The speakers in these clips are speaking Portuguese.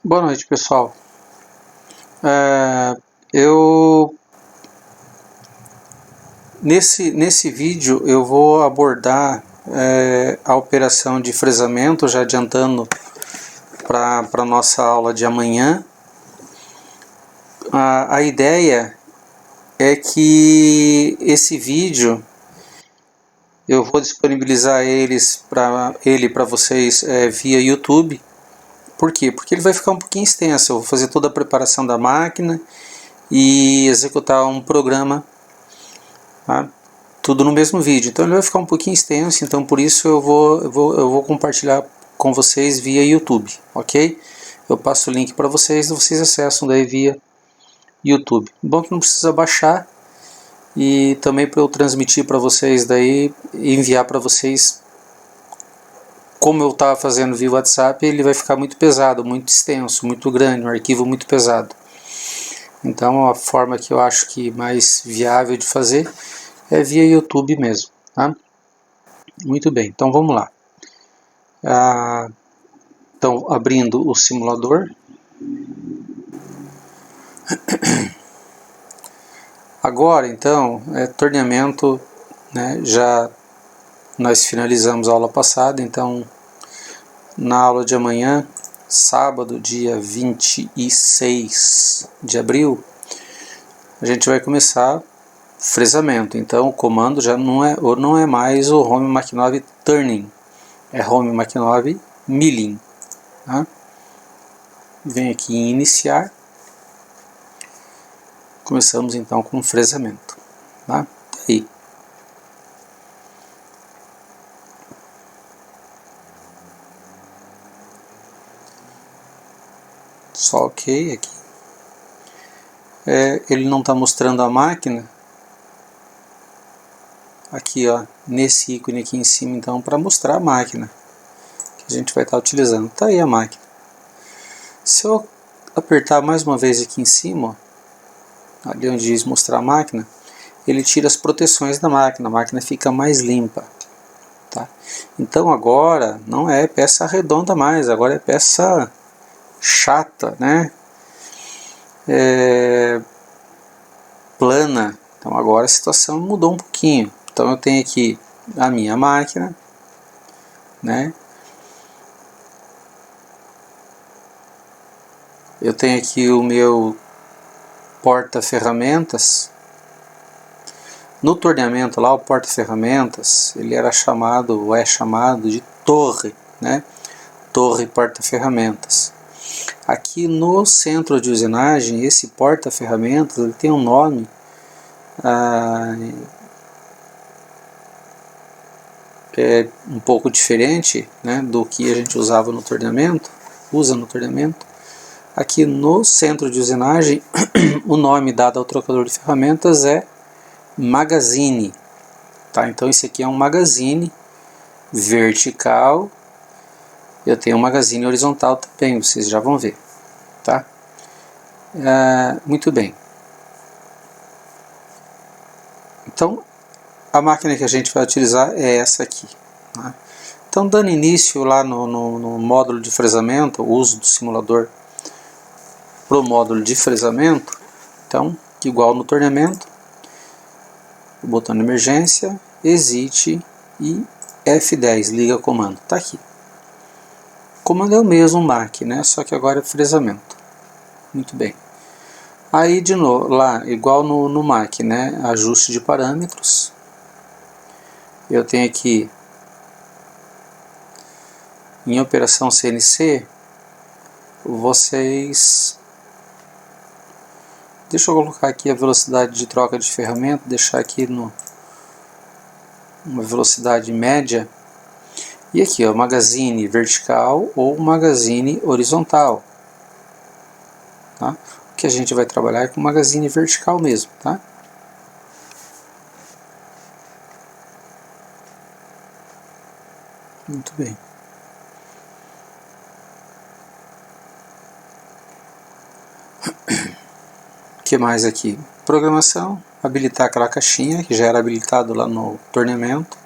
Boa noite, pessoal. Eu nesse vídeo eu vou abordar a operação de fresamento, já adiantando para a nossa aula de amanhã. A ideia é que esse vídeo eu vou disponibilizar ele para vocês via YouTube. Por quê? Porque ele vai ficar um pouquinho extenso. Eu vou fazer toda a preparação da máquina e executar um programa, tá? Tudo no mesmo vídeo. Então ele vai ficar um pouquinho extenso, então por isso eu vou compartilhar com vocês via YouTube, ok? Eu passo o link para vocês e vocês acessam daí via YouTube. Bom que não precisa baixar, e também para eu transmitir para vocês daí, enviar para vocês, como eu estava fazendo via WhatsApp, ele vai ficar muito pesado, muito extenso, muito grande, um arquivo muito pesado. Então a forma que eu acho que mais viável de fazer é via YouTube mesmo, tá? Muito bem, então vamos lá. Então, abrindo o simulador. Agora, então, torneamento, né? Já nós finalizamos a aula passada, então na aula de amanhã, sábado, dia 26 de abril, a gente vai começar fresamento. Então o comando já não é mais o Home Mach 9 Turning, é Home Mach 9 Milling, tá? Vem aqui em iniciar. Começamos então com o fresamento, tá? Aí. Só ok aqui. Ele não está mostrando a máquina. Aqui, ó, nesse ícone aqui em cima, então, para mostrar a máquina que a gente vai estar utilizando. Tá aí a máquina. Se eu apertar mais uma vez aqui em cima, ó, ali onde diz mostrar a máquina, ele tira as proteções da máquina, a máquina fica mais limpa, tá? Então agora não é peça redonda mais, agora é peça chata, né? Plana. Então agora a situação mudou um pouquinho. Então eu tenho aqui a minha máquina, né? Eu tenho aqui o meu porta-ferramentas. No torneamento lá, o porta-ferramentas, ele era chamado, ou é chamado de torre, né? Torre porta-ferramentas. Aqui no centro de usinagem, esse porta-ferramentas, ele tem um nome um pouco diferente, né, do que a gente usava no torneamento, usa no torneamento. Aqui no centro de usinagem, o nome dado ao trocador de ferramentas é magazine, tá? Então esse aqui é um magazine vertical. Eu tenho um magazine horizontal também, vocês já vão ver, tá? Muito bem. Então a máquina que a gente vai utilizar é essa aqui, tá? Então, dando início lá no módulo de fresamento, o uso do simulador para o módulo de fresamento, então, igual no torneamento, o botão de emergência, exit e F10, liga comando, está aqui. O comando é o mesmo Mach, né? Só que agora é fresamento. Muito bem. Aí, de novo, lá, igual no Mach, né? Ajuste de parâmetros. Eu tenho aqui, em operação CNC, vocês... Deixa eu colocar aqui a velocidade de troca de ferramenta, deixar aqui uma velocidade média. E aqui, ó, magazine vertical ou magazine horizontal. Tá? O que a gente vai trabalhar é com magazine vertical mesmo, tá? Muito bem. O que mais aqui? Programação, habilitar aquela caixinha que já era habilitado lá no torneamento.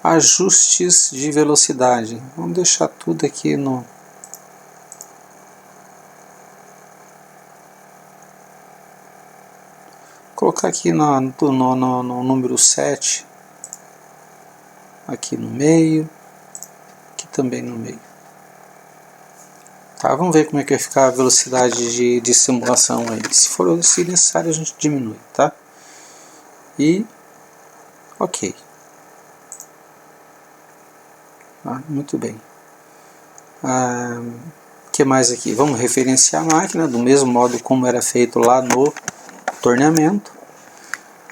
Ajustes de velocidade. Vamos deixar tudo aqui no colocar aqui no número 7, aqui no meio, aqui também no meio. Tá, vamos ver como é que vai ficar a velocidade de simulação aí. Se necessário a gente diminui, tá? E ok. Muito bem. Que mais aqui? Vamos referenciar a máquina do mesmo modo como era feito lá no torneamento.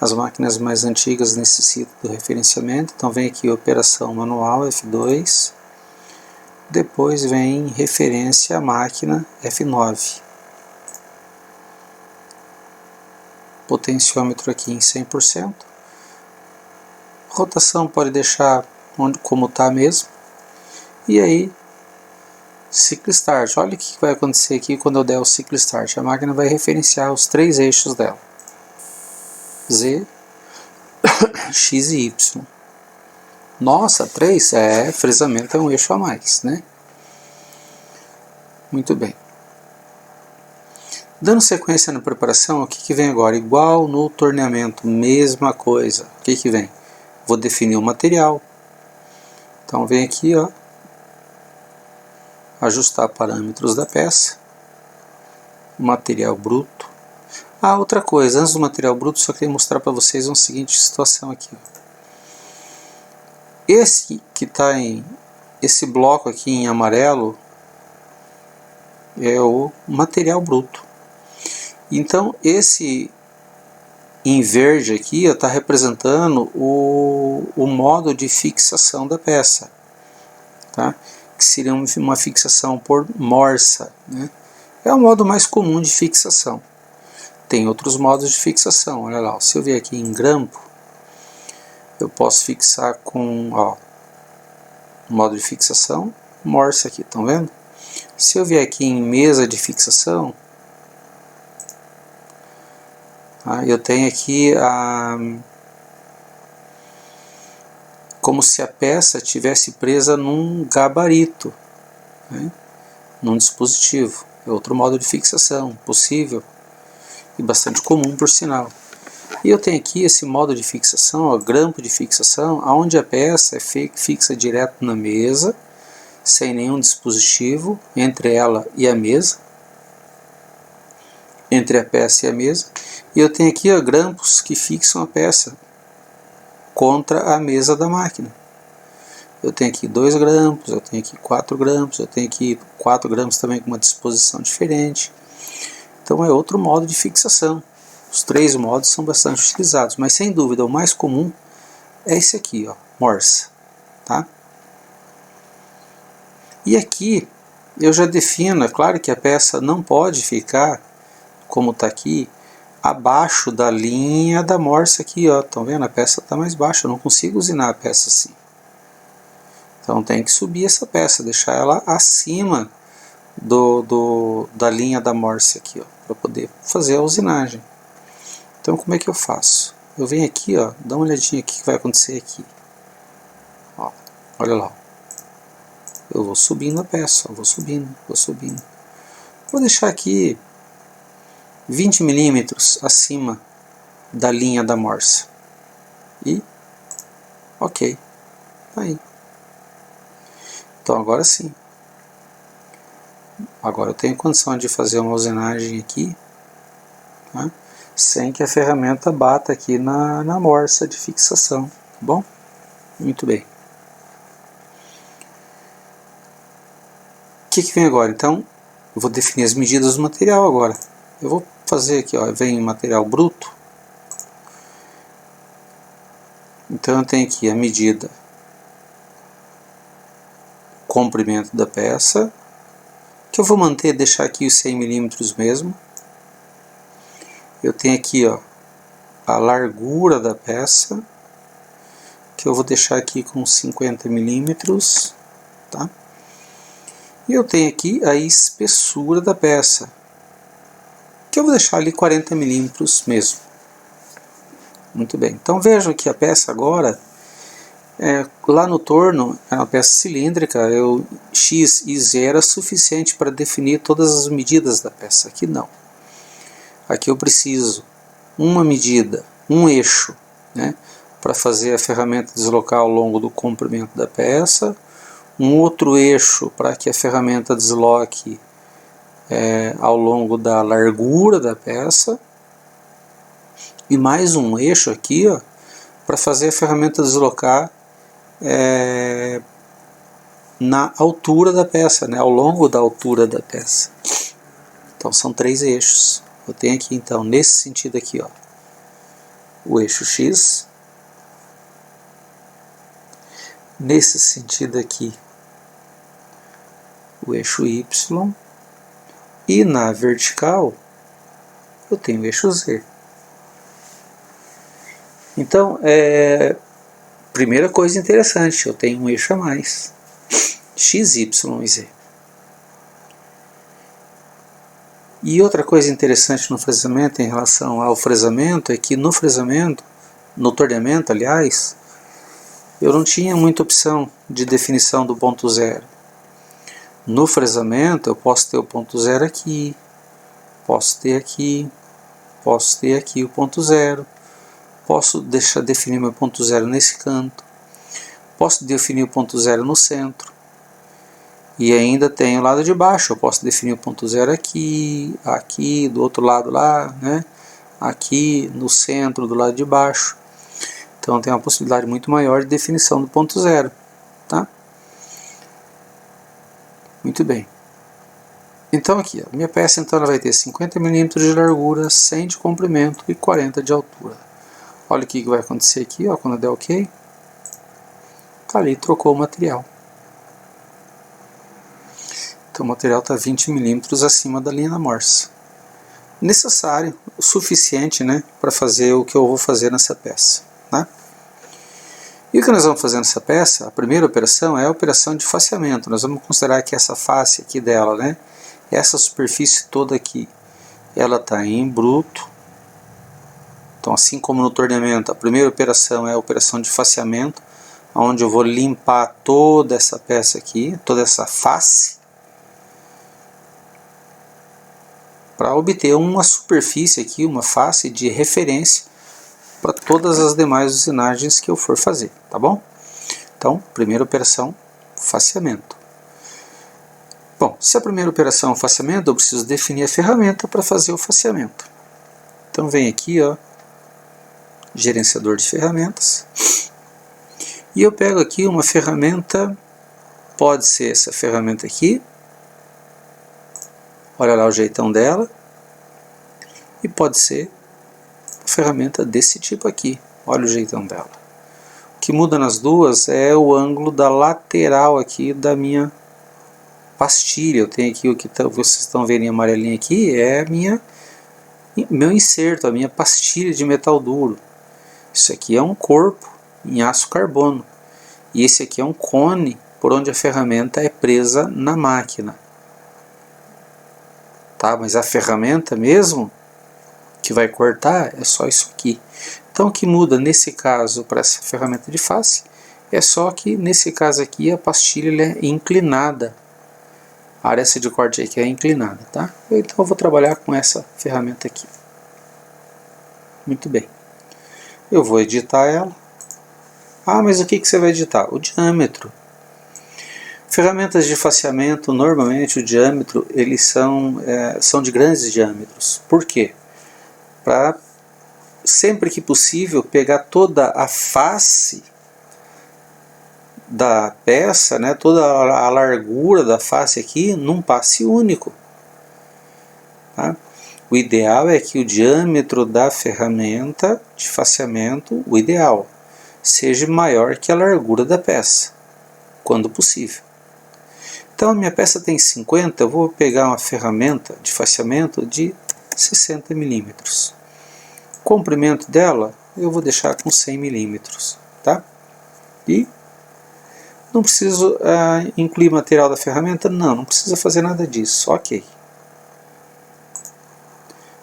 As máquinas mais antigas necessitam do referenciamento, então vem aqui operação manual F2, depois vem referência à máquina F9. Potenciômetro aqui em 100%. Rotação pode deixar como está mesmo. E aí, ciclo start. Olha o que vai acontecer aqui quando eu der o ciclo start. A máquina vai referenciar os 3 eixos dela. Z, X e Y. Nossa, 3? Fresamento é um eixo a mais, né? Muito bem. Dando sequência na preparação, o que vem agora? Igual no torneamento, mesma coisa. O que vem? Vou definir o material. Então vem aqui, ó, ajustar parâmetros da peça. Material bruto. Outra coisa, antes do material bruto, só queria mostrar para vocês uma seguinte situação aqui. Esse que está esse bloco aqui em amarelo é o material bruto. Então esse em verde aqui está representando o modo de fixação da peça, tá? Que seria uma fixação por morsa, né? É o modo mais comum de fixação. Tem outros modos de fixação, olha lá, se eu vier aqui em grampo, eu posso fixar com, ó, modo de fixação, morsa aqui, estão vendo? Se eu vier aqui em mesa de fixação, eu tenho aqui como se a peça tivesse presa num gabarito, né? Num dispositivo. É outro modo de fixação possível e bastante comum, por sinal. E eu tenho aqui esse modo de fixação, ó, grampo de fixação, onde a peça é fixa direto na mesa, sem nenhum dispositivo entre ela e a mesa, entre a peça e a mesa. E eu tenho aqui, ó, grampos que fixam a peça contra a mesa da máquina. Eu tenho aqui 2 grampos, eu tenho aqui 4 grampos, eu tenho aqui 4 grampos também com uma disposição diferente. Então é outro modo de fixação. Os 3 modos são bastante utilizados, mas sem dúvida o mais comum é esse aqui, ó, morsa, tá? E aqui eu já defino, é claro que a peça não pode ficar, como está aqui, abaixo da linha da morsa aqui, ó, estão vendo? A peça está mais baixa, eu não consigo usinar a peça assim. Então tem que subir essa peça, deixar ela acima da linha da morsa aqui, ó, para poder fazer a usinagem. Então como é que eu faço? Eu venho aqui, ó, dá uma olhadinha aqui que vai acontecer aqui. Ó, olha lá. Eu vou subindo a peça, ó, vou subindo. Vou deixar aqui 20 milímetros acima da linha da morsa. E ok. Aí. Então agora sim. Agora eu tenho condição de fazer uma usinagem aqui, tá? Sem que a ferramenta bata aqui na morsa de fixação, tá bom? Muito bem. O que vem agora? Então, eu vou definir as medidas do material agora. Eu vou fazer aqui, ó, vem material bruto. Então eu tenho aqui a medida, comprimento da peça, que eu vou manter, deixar aqui os 100 milímetros mesmo. Eu tenho aqui, ó, a largura da peça, que eu vou deixar aqui com 50 milímetros, tá? E eu tenho aqui a espessura da peça, que eu vou deixar ali 40 milímetros mesmo. Muito bem, então vejam que a peça agora, lá no torno, é uma peça cilíndrica, X e Z era suficiente para definir todas as medidas da peça. Aqui não. Aqui eu preciso uma medida um eixo, né, para fazer a ferramenta deslocar ao longo do comprimento da peça, um outro eixo para que a ferramenta desloque ao longo da largura da peça, e mais um eixo aqui para fazer a ferramenta deslocar na altura da peça, né, ao longo da altura da peça. Então são 3 eixos. Eu tenho aqui então nesse sentido aqui, o eixo X, nesse sentido aqui o eixo Y, e na vertical eu tenho o eixo Z. Então, primeira coisa interessante, eu tenho um eixo a mais, X, Y e Z. E outra coisa interessante no fresamento em relação ao fresamento é que no fresamento, no torneamento aliás, eu não tinha muita opção de definição do ponto zero. No fresamento eu posso ter o ponto zero aqui, posso ter aqui o ponto zero, posso definir meu ponto zero nesse canto, posso definir o ponto zero no centro, e ainda tem o lado de baixo, eu posso definir o ponto zero aqui, aqui, do outro lado lá, né? Aqui no centro, do lado de baixo. Então tem uma possibilidade muito maior de definição do ponto zero, tá? Muito bem. Então aqui, a minha peça então ela vai ter 50 mm de largura, 100 de comprimento e 40 de altura. Olha o que vai acontecer aqui, quando eu der OK. Tá ali, trocou o material. Então o material está 20 mm acima da linha da morsa. Necessário, o suficiente, né, para fazer o que eu vou fazer nessa peça. Né? E o que nós vamos fazer nessa peça? A primeira operação é a operação de faceamento. Nós vamos considerar que essa face aqui dela, né, essa superfície toda aqui, ela está em bruto. Então, assim como no torneamento, a primeira operação é a operação de faceamento, onde eu vou limpar toda essa peça aqui, toda essa face, para obter uma superfície aqui, uma face de referência para todas as demais usinagens que eu for fazer, tá bom? Então, primeira operação, faceamento. Bom, se a primeira operação é o faceamento, eu preciso definir a ferramenta para fazer o faceamento. Então, vem aqui, gerenciador de ferramentas, e eu pego aqui uma ferramenta, pode ser essa ferramenta aqui, olha lá o jeitão dela, e pode ser uma ferramenta desse tipo aqui, olha o jeitão dela. O que muda nas duas é o ângulo da lateral aqui da minha pastilha. Eu tenho aqui o que vocês estão vendo em amarelinho aqui, é meu inserto, a minha pastilha de metal duro. Isso aqui é um corpo em aço carbono, e esse aqui é um cone por onde a ferramenta é presa na máquina. Tá? Mas a ferramenta mesmo que vai cortar é só isso aqui. Então o que muda nesse caso para essa ferramenta de face é só que nesse caso aqui a pastilha é inclinada. A aresta de corte aqui é inclinada, tá? Então eu vou trabalhar com essa ferramenta aqui. Muito bem. Eu vou editar ela. Mas o que você vai editar? O diâmetro. Ferramentas de faceamento, normalmente o diâmetro, eles são de grandes diâmetros. Por quê? Para, sempre que possível, pegar toda a face da peça, né, toda a largura da face aqui, num passe único. Tá? O ideal é que o diâmetro da ferramenta de faceamento, o ideal, seja maior que a largura da peça, quando possível. Então a minha peça tem 50, eu vou pegar uma ferramenta de faceamento de 60 mm. O comprimento dela eu vou deixar com 100 mm. Tá? E não preciso incluir material da ferramenta? Não precisa fazer nada disso. Ok.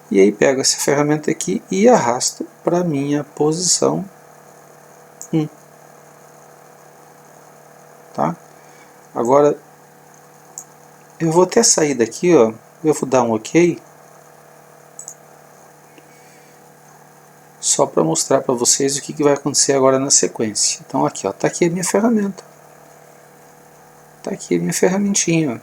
E aí pego essa ferramenta aqui e arrasto para a minha posição 1. Tá? Agora, eu vou até sair daqui, eu vou dar um OK. só para mostrar para vocês o que vai acontecer agora na sequência. Então aqui, ó, tá aqui a minha ferramenta. Tá aqui a minha ferramentinha.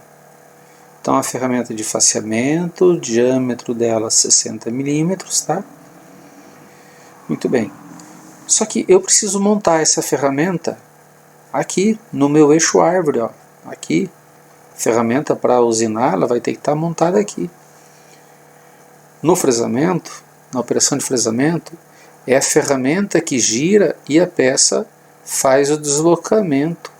Então a ferramenta de faceamento, o diâmetro dela 60 milímetros, tá? Muito bem. Só que eu preciso montar essa ferramenta aqui no meu eixo árvore, ó. Aqui, ferramenta para usinar, ela vai ter que estar montada aqui. No fresamento, na operação de fresamento, é a ferramenta que gira e a peça faz o deslocamento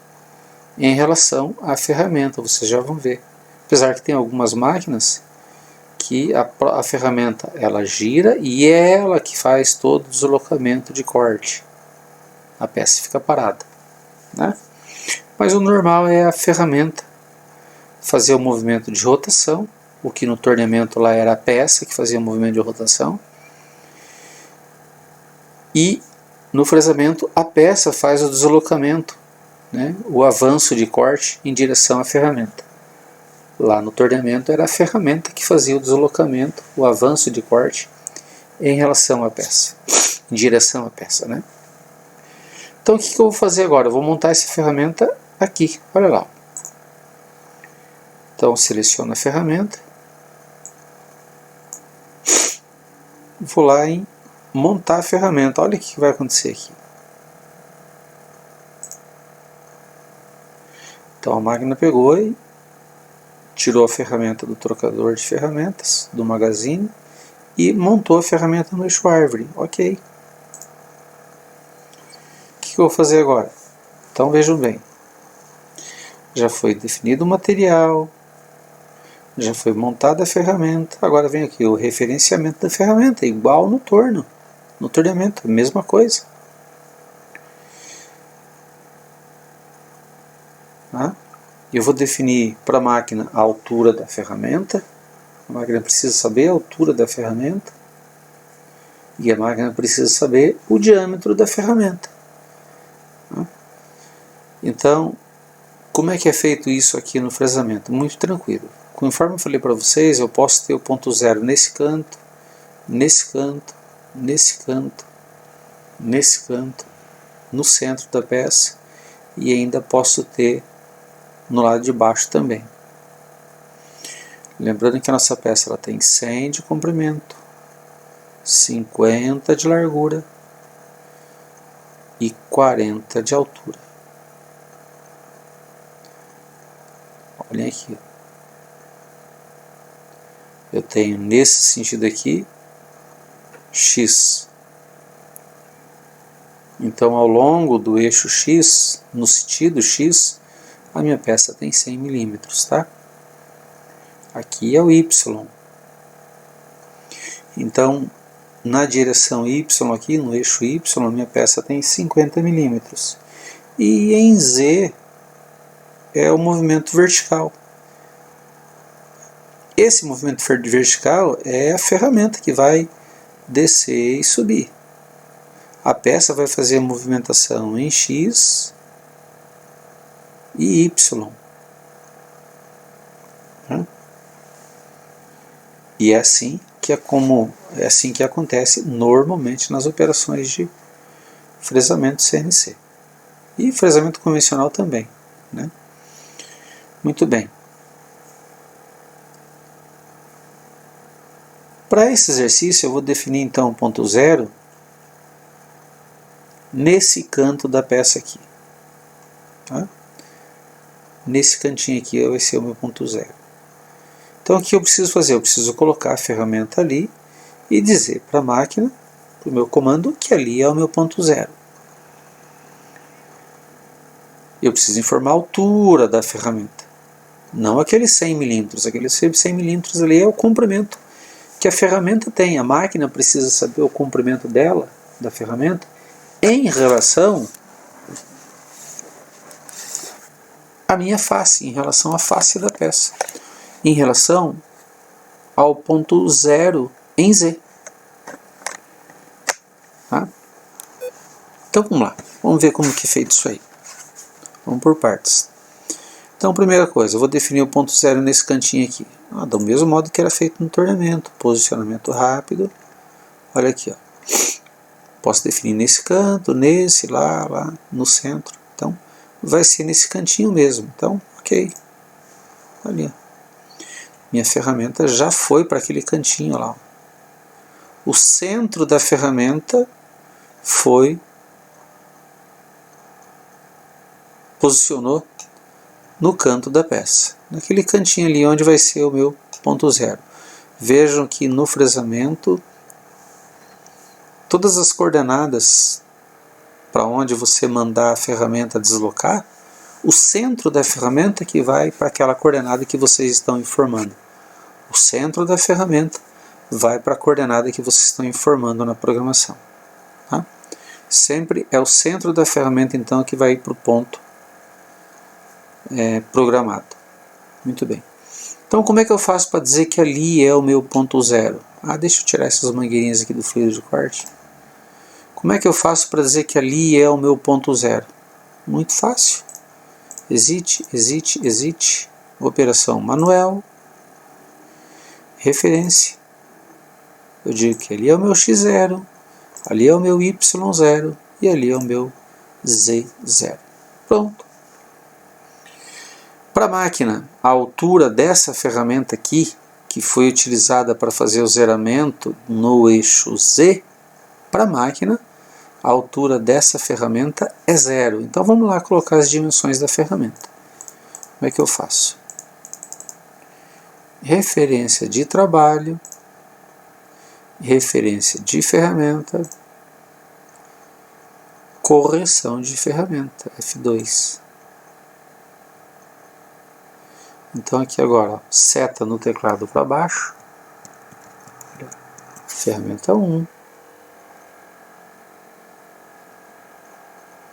em relação à ferramenta, vocês já vão ver. Apesar que tem algumas máquinas que a ferramenta ela gira e é ela que faz todo o deslocamento de corte. A peça fica parada, né? Mas o normal é a ferramenta fazer o movimento de rotação, o que no torneamento lá era a peça que fazia o movimento de rotação. E no fresamento a peça faz o deslocamento, né, o avanço de corte em direção à ferramenta. Lá no torneamento era a ferramenta que fazia o deslocamento, o avanço de corte em relação à peça, em direção à peça, né? Então o que eu vou fazer agora? Eu vou montar essa ferramenta aqui, olha lá. Então seleciono a ferramenta, vou lá em montar a ferramenta, olha o que vai acontecer aqui. Então a máquina pegou e tirou a ferramenta do trocador de ferramentas, do magazine, e montou a ferramenta no eixo árvore, ok. O que eu vou fazer agora? Então vejam bem, já foi definido o material, já foi montada a ferramenta, agora vem aqui o referenciamento da ferramenta, igual no torno, no torneamento, mesma coisa. Tá? Eu vou definir para a máquina a altura da ferramenta, a máquina precisa saber a altura da ferramenta, e a máquina precisa saber o diâmetro da ferramenta. Tá? Então, como é que é feito isso aqui no fresamento? Muito tranquilo. Conforme eu falei para vocês, eu posso ter o ponto zero nesse canto, nesse canto, nesse canto, nesse canto, no centro da peça, e ainda posso ter no lado de baixo também. Lembrando que a nossa peça ela tem 100 de comprimento, 50 de largura e 40 de altura. Olhem aqui. Eu tenho nesse sentido aqui X. Então ao longo do eixo X, no sentido X, a minha peça tem 100 milímetros, tá? Aqui é o Y. Então, na direção Y aqui, no eixo Y, a minha peça tem 50 milímetros. E em Z é o movimento vertical. Esse movimento vertical é a ferramenta que vai descer e subir. A peça vai fazer a movimentação em X e Y. E é assim que acontece normalmente nas operações de fresamento CNC. E fresamento convencional também, né? Muito bem. Para esse exercício eu vou definir então o ponto zero nesse canto da peça aqui. Tá? Nesse cantinho aqui vai ser o meu ponto zero. Então o que eu preciso fazer? Eu preciso colocar a ferramenta ali e dizer para a máquina, para o meu comando, que ali é o meu ponto zero. Eu preciso informar a altura da ferramenta. Não aqueles 100 milímetros. Aqueles 100 milímetros ali é o comprimento que a ferramenta tem. A máquina precisa saber o comprimento dela, da ferramenta, em relação à minha face, em relação à face da peça, em relação ao ponto zero em Z. Tá? Então vamos lá, vamos ver como que é feito isso aí. Vamos por partes. Então, primeira coisa, eu vou definir o ponto zero nesse cantinho aqui. Do mesmo modo que era feito no torneamento. Posicionamento rápido. Olha aqui, ó. Posso definir nesse canto, nesse, lá no centro. Então, vai ser nesse cantinho mesmo. Então, ok. Ali. Minha ferramenta já foi para aquele cantinho lá. O centro da ferramenta posicionou no canto da peça. Naquele cantinho ali onde vai ser o meu ponto zero. Vejam que no fresamento, todas as coordenadas para onde você mandar a ferramenta deslocar, o centro da ferramenta que vai para aquela coordenada que vocês estão informando. O centro da ferramenta vai para a coordenada que vocês estão informando na programação. Tá? Sempre é o centro da ferramenta, então, que vai para o ponto programado. Muito bem. Então, como é que eu faço para dizer que ali é o meu ponto zero? Deixa eu tirar essas mangueirinhas aqui do fluido de corte. Como é que eu faço para dizer que ali é o meu ponto zero? Muito fácil. Exit. Operação manual. Referência. Eu digo que ali é o meu x0, ali é o meu y0 e ali é o meu z0. Pronto. Para a máquina, a altura dessa ferramenta aqui, que foi utilizada para fazer o zeramento no eixo Z, para a máquina, a altura dessa ferramenta é 0. Então vamos lá colocar as dimensões da ferramenta. Como é que eu faço? Referência de trabalho, referência de ferramenta, correção de ferramenta, F2. Então aqui agora, seta no teclado para baixo, ferramenta 1.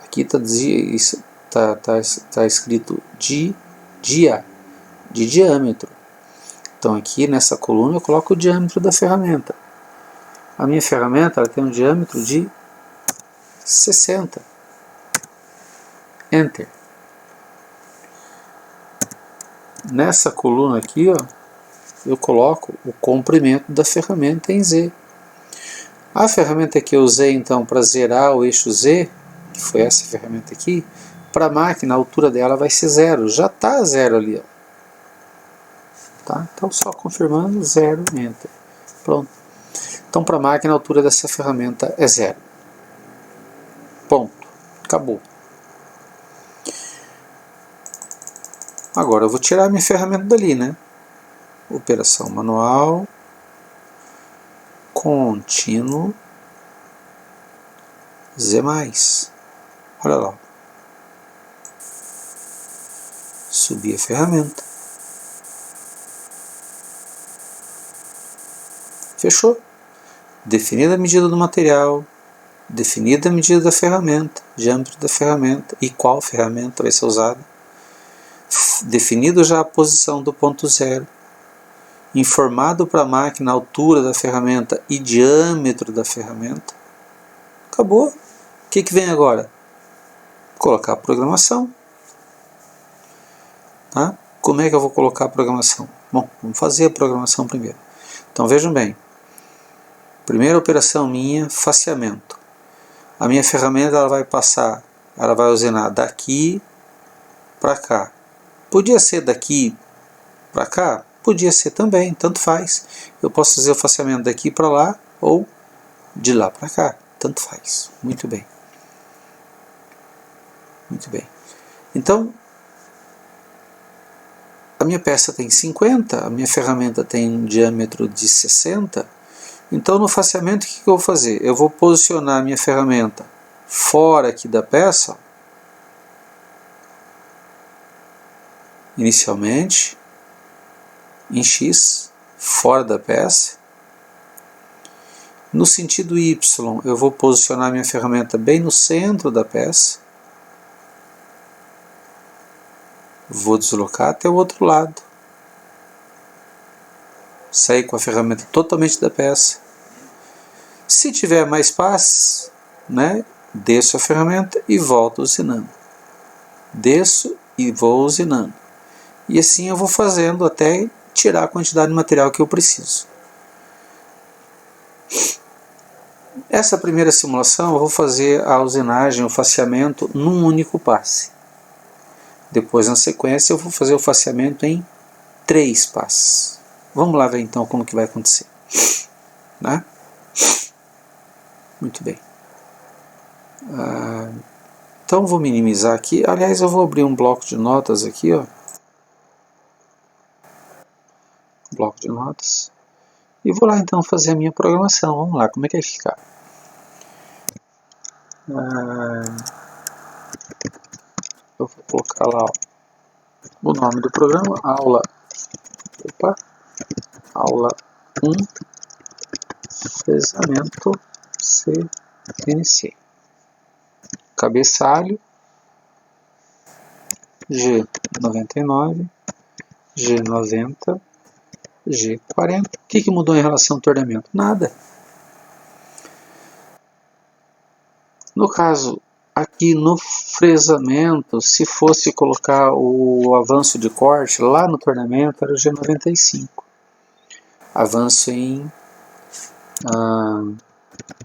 Aqui está escrito de diâmetro. Então aqui nessa coluna eu coloco o diâmetro da ferramenta. A minha ferramenta ela tem um diâmetro de 60. Enter. Nessa coluna aqui, ó, eu coloco o comprimento da ferramenta em Z. A ferramenta que eu usei então para zerar o eixo Z, que foi essa ferramenta aqui, para a máquina a altura dela vai ser 0. Já está 0 ali, ó. Tá? Então só confirmando, 0, enter. Pronto. Então para a máquina a altura dessa ferramenta é 0. Ponto. Acabou. Agora eu vou tirar a minha ferramenta dali, né? Operação manual, contínuo, Z+. Olha lá. Subir a ferramenta. Fechou. Definida a medida do material, definida a medida da ferramenta, diâmetro da ferramenta e qual ferramenta vai ser usada. Definido já a posição do ponto zero, informado para a máquina a altura da ferramenta e diâmetro da ferramenta. Acabou. O que vem agora? Colocar a programação. Tá? Como é que eu vou colocar a programação? Bom, vamos fazer a programação primeiro. Então vejam bem. Primeira operação minha, faceamento. A minha ferramenta ela vai usinar daqui para cá. Podia ser daqui para cá? Podia ser também, tanto faz. Eu posso fazer o faceamento daqui para lá ou de lá para cá, tanto faz. Muito bem. Muito bem. Então, a minha peça tem 50, a minha ferramenta tem um diâmetro de 60. Então, no faceamento, o que eu vou fazer? Eu vou posicionar a minha ferramenta fora aqui da peça, inicialmente, em X, fora da peça. No sentido Y, eu vou posicionar minha ferramenta bem no centro da peça. Vou deslocar até o outro lado. Sair com a ferramenta totalmente da peça. Se tiver mais passes, né, desço a ferramenta e volto usinando. Desço e vou usinando. E assim eu vou fazendo até tirar a quantidade de material que eu preciso. Essa primeira simulação eu vou fazer a usinagem, o faceamento num único passe. Depois, na sequência, eu vou fazer o faceamento em 3 passes. Vamos lá ver então como que vai acontecer. Né? Muito bem. Então vou minimizar aqui. Aliás, eu vou abrir um bloco de notas aqui, ó. Bloco de notas. E vou lá então fazer a minha programação. Vamos lá, como é que vai ficar? Eu vou colocar lá, ó, o nome do programa, aula 1, fresamento CNC. Cabeçalho G99, G90, G40. O que mudou em relação ao torneamento? Nada. No caso, aqui no fresamento, se fosse colocar o avanço de corte lá no torneamento, era o G95. Avanço em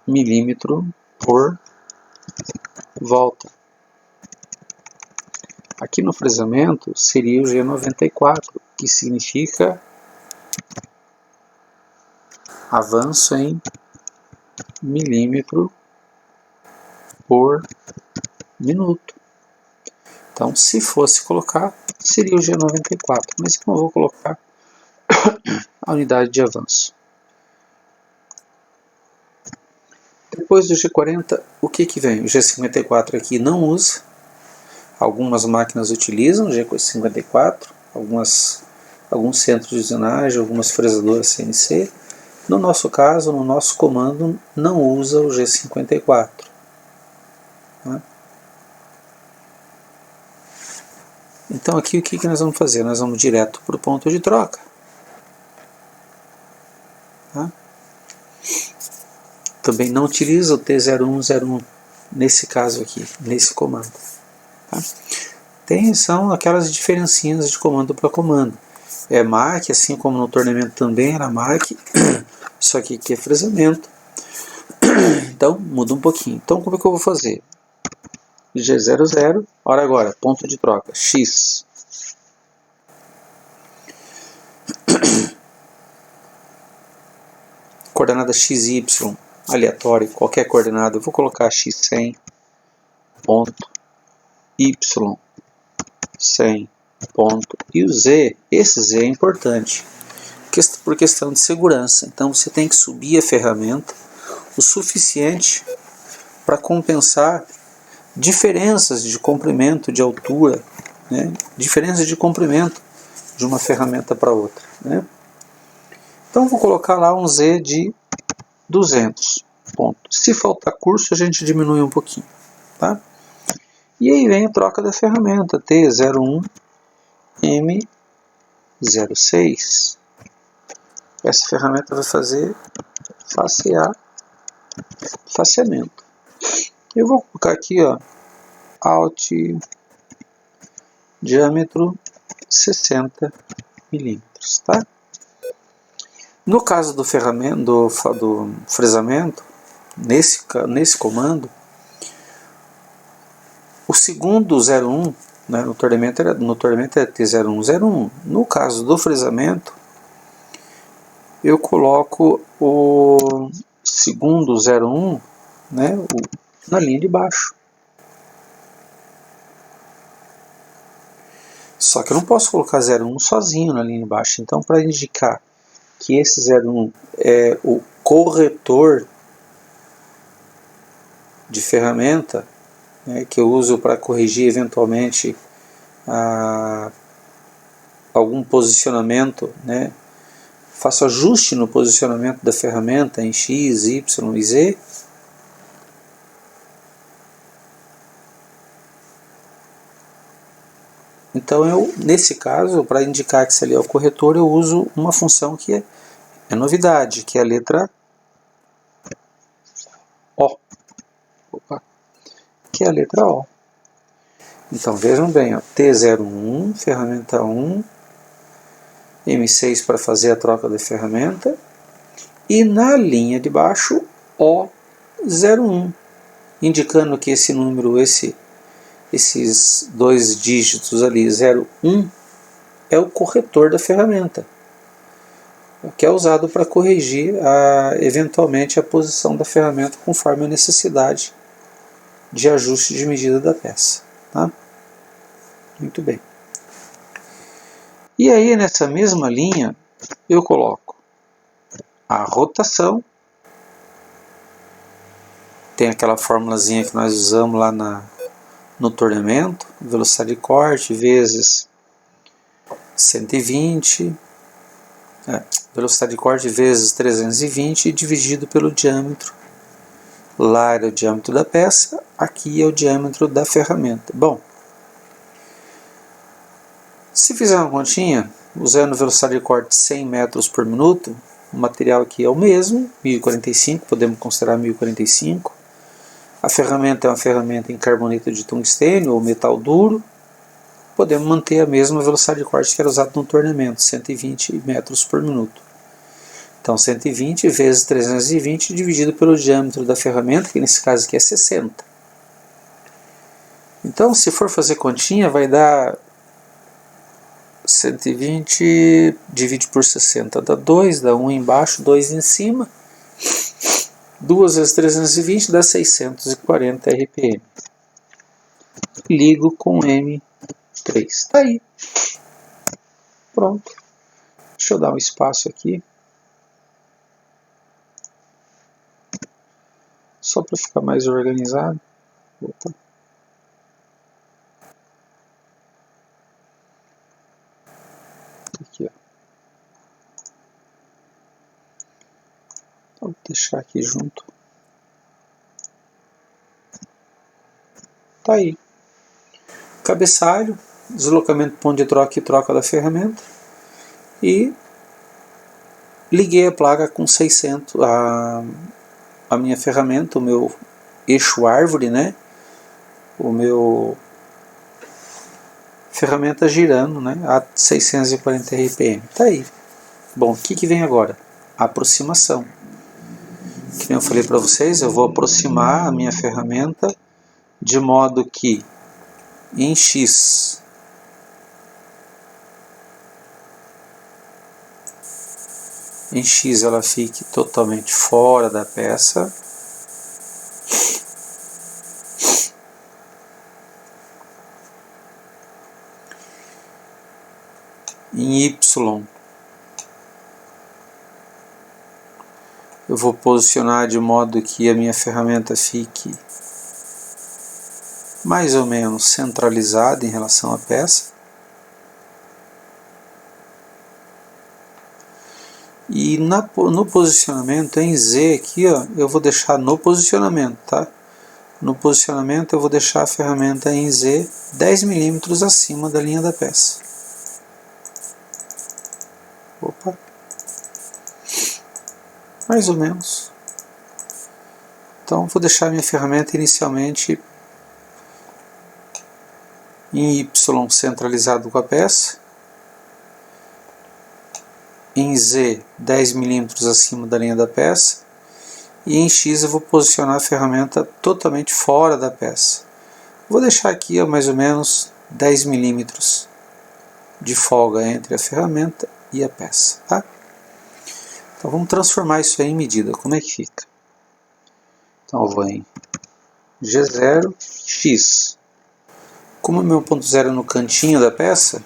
milímetro por volta. Aqui no fresamento seria o G94, que significa avanço em milímetro por minuto. Então, se fosse colocar, seria o G94, mas eu não vou colocar a unidade de avanço. Depois do G40, o que vem? O G54 aqui não usa. Algumas máquinas utilizam o G54, alguns centros de usinagem, algumas fresadoras CNC. No nosso caso, no nosso comando, não usa o G54. Né? Então aqui o que nós vamos fazer? Nós vamos direto para o ponto de troca. Tá? Também não utiliza o T0101 nesse caso aqui, nesse comando. Tá? São aquelas diferencinhas de comando para comando. É marque, assim como no torneamento também era marque, só que aqui é fresamento. Então muda um pouquinho. Então como é que eu vou fazer? G00, ora agora, ponto de troca, X. Coordenada XY, aleatório, qualquer coordenada, eu vou colocar X100, ponto, Y, 100, ponto, e o Z, esse Z é importante, por questão de segurança. Então você tem que subir a ferramenta o suficiente para compensar diferenças de comprimento, de altura, né? Diferenças de comprimento de uma ferramenta para outra. Né? Então vou colocar lá um Z de 200. Ponto. Se faltar curso, a gente diminui um pouquinho. Tá? E aí vem a troca da ferramenta T01, M06. Essa ferramenta vai fazer faceamento. Eu vou colocar aqui, ó, Alt, diâmetro 60 milímetros, tá? No caso do fresamento, nesse comando, o segundo 01, né, no torneamento é T0101. No caso do fresamento, eu coloco o segundo 01, né, na linha de baixo. Só que eu não posso colocar 01 sozinho na linha de baixo. Então, para indicar que esse 01 é o corretor de ferramenta, né, que eu uso para corrigir eventualmente algum posicionamento, né, faço ajuste no posicionamento da ferramenta em X, Y e Z. Então, nesse caso, para indicar que esse ali é o corretor, eu uso uma função que é novidade, que é a letra O. Que é a letra O. Então, vejam bem, ó, T01, ferramenta 1, M6 para fazer a troca da ferramenta, e na linha de baixo, O 01, indicando que esse número, esses dois dígitos ali, 01, é o corretor da ferramenta, que é usado para corrigir eventualmente a posição da ferramenta conforme a necessidade de ajuste de medida da peça. Tá? Muito bem. E aí, nessa mesma linha, eu coloco a rotação. Tem aquela formulazinha que nós usamos lá no torneamento, velocidade de corte vezes 120, velocidade de corte vezes 320 dividido pelo diâmetro. Lá era o diâmetro da peça, aqui é o diâmetro da ferramenta. Bom, se fizer uma continha, usando velocidade de corte 100 metros por minuto, o material aqui é o mesmo, 1045, podemos considerar 1045. A ferramenta é uma ferramenta em carboneto de tungstênio ou metal duro. Podemos manter a mesma velocidade de corte que era usada no torneamento, 120 metros por minuto. Então 120 vezes 320 dividido pelo diâmetro da ferramenta, que nesse caso aqui é 60. Então se for fazer continha vai dar 120 divide por 60 dá 2, dá 1 embaixo, 2 em cima. 2 vezes 320 dá 640 RPM. Ligo com M3. Está aí. Pronto. Deixa eu dar um espaço aqui. Só para ficar mais organizado. Opa. Aqui, ó. Vou deixar aqui junto. Tá aí. Cabeçalho, deslocamento ponto de troca e troca da ferramenta. E liguei a placa com 600, a minha ferramenta, o meu eixo árvore, né? O meu ferramenta girando, né? A 640 RPM. Tá aí. Bom, o que vem agora? A aproximação. Que nem eu falei para vocês, eu vou aproximar a minha ferramenta de modo que em X ela fique totalmente fora da peça. Em Y eu vou posicionar de modo que a minha ferramenta fique mais ou menos centralizada em relação à peça. E no posicionamento em Z aqui, ó, eu vou deixar no posicionamento, tá? No posicionamento eu vou deixar a ferramenta em Z 10 milímetros acima da linha da peça. Opa! Mais ou menos. Então vou deixar minha ferramenta inicialmente em Y centralizado com a peça, em Z 10 milímetros acima da linha da peça, e em X eu vou posicionar a ferramenta totalmente fora da peça. Vou deixar aqui mais ou menos 10 milímetros de folga entre a ferramenta e a peça, tá? Então vamos transformar isso aí em medida. Como é que fica? Então eu vou em G0, X. Como o meu ponto zero é no cantinho da peça,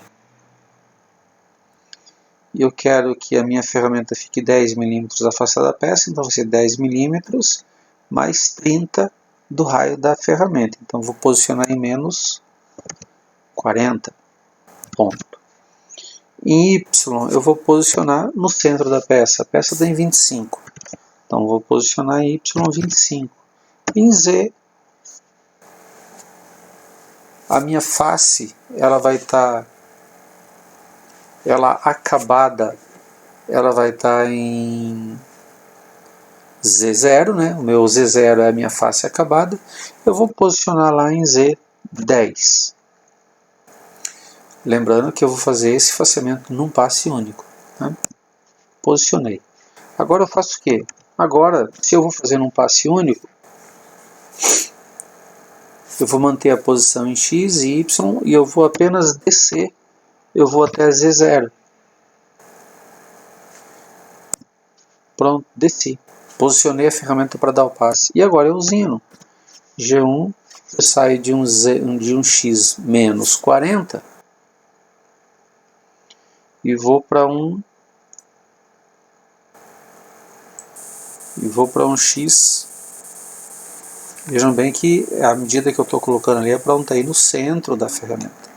e eu quero que a minha ferramenta fique 10 milímetros afastada da peça, então vai ser 10 milímetros mais 30 do raio da ferramenta. Então vou posicionar em menos 40. Ponto. Em Y eu vou posicionar no centro da peça. A peça tem 25. Então vou posicionar em Y 25. Em Z, a minha face ela vai estar acabada, ela vai estar em Z0, né? O meu Z0 é a minha face acabada. Eu vou posicionar lá em Z10. Lembrando que eu vou fazer esse faceamento num passe único. Tá? Posicionei. Agora eu faço o quê? Agora, se eu vou fazer num passe único, Eu vou manter a posição em X e Y e eu vou apenas descer. Eu vou até Z0. Pronto, desci. Posicionei a ferramenta para dar o passe. E agora eu usino. G1, eu saio de um X menos 40 e vou para um X. Vejam bem que a medida que eu estou colocando ali é para um estar aí no centro da ferramenta.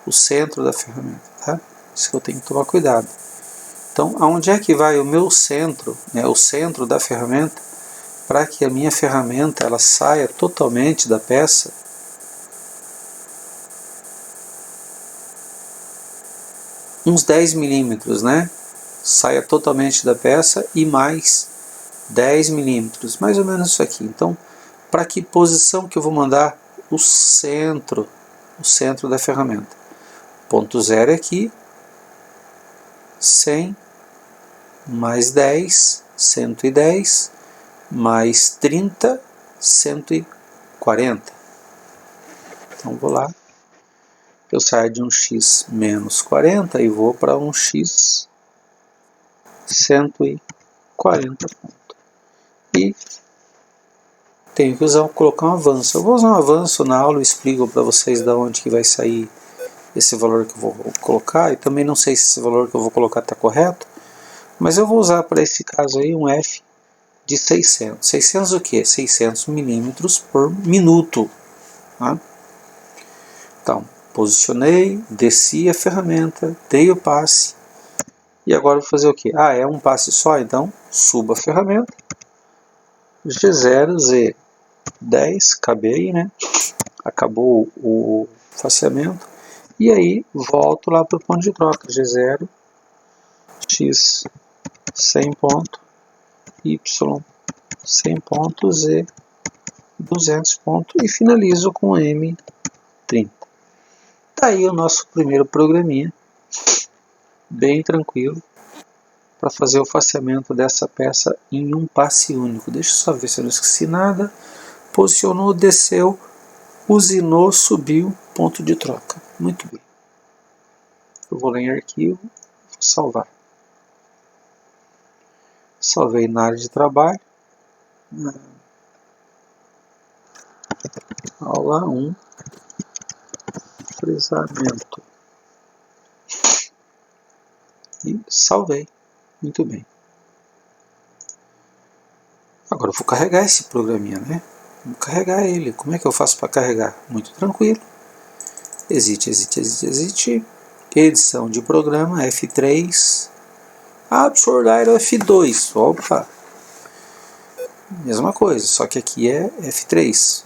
O centro da ferramenta, tá? Isso que eu tenho que tomar cuidado. Então, aonde é que vai o meu centro, né, o centro da ferramenta, para que a minha ferramenta ela saia totalmente da peça? Uns 10 milímetros, né? Saia totalmente da peça e mais 10 milímetros, mais ou menos isso aqui. Então, para que posição que eu vou mandar? O centro da ferramenta. Ponto zero é aqui, 100 mais 10, 110, mais 30, 140. Então vou lá, eu saio de um X menos 40 e vou para um X 140 ponto. E tenho que colocar um avanço. Eu vou usar um avanço na aula, eu explico para vocês de onde que vai sair esse valor que eu vou colocar. E também não sei se esse valor que eu vou colocar está correto, mas eu vou usar para esse caso aí um F de 600. 600 o quê? 600 milímetros por minuto. Tá? Então, posicionei, desci a ferramenta, dei o passe. E agora vou fazer o quê? Ah, é um passe só, então subo a ferramenta. G0, Z10, acabei aí, né? Acabou o faceamento. E aí volto lá para o ponto de troca. G0, X 100 ponto, Y 100 ponto, Z 200 ponto e finalizo com M30. Tá aí o nosso primeiro programinha, bem tranquilo, para fazer o faceamento dessa peça em um passe único. Deixa eu só ver se eu não esqueci nada. Posicionou, desceu, usinou, subiu, ponto de troca. Muito bem. Eu vou lá em arquivo, vou salvar. Salvei na área de trabalho. Aula 1. Fresamento. E salvei. Muito bem. Agora eu vou carregar esse programinha, né? Vou carregar ele. Como é que eu faço para carregar? Muito tranquilo. Exit. Edição de programa, F3. Absorber F2. Opa! Mesma coisa, só que aqui é F3.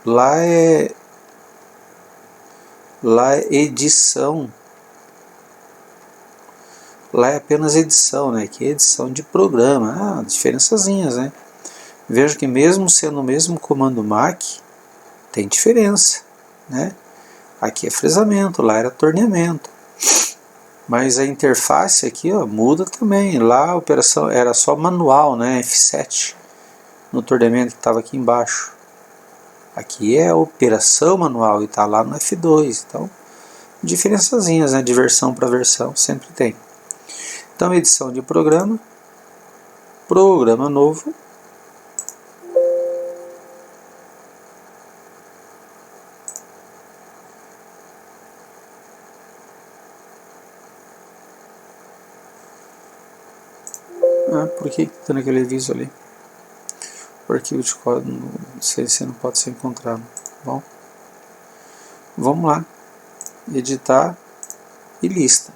Lá é edição. Lá é apenas edição, né? Aqui é edição de programa. Ah, diferençazinhas, né? Veja que mesmo sendo o mesmo comando MAC, tem diferença, né? Aqui é fresamento, lá era torneamento. Mas a interface aqui, ó, muda também. Lá a operação era só manual, né? F7 no torneamento que estava aqui embaixo. Aqui é a operação manual e está lá no F2. Então, diferençazinhas, né? De versão para versão sempre tem. Então, edição de programa, programa novo. Por que está naquele aviso ali? O arquivo de código CC não pode ser encontrado. Bom, vamos lá. Editar e lista.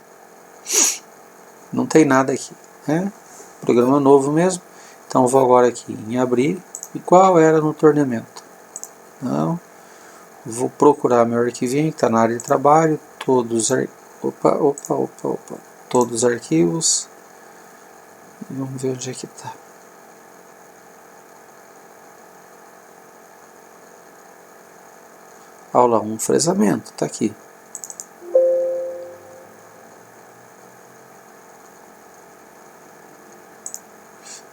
Não tem nada aqui, né? Programa novo mesmo. Então vou agora aqui em abrir. E qual era no torneamento? Não. Vou procurar meu arquivinho que está na área de trabalho. Todos todos os arquivos. E vamos ver onde é que está. Aula 1, fresamento, está aqui.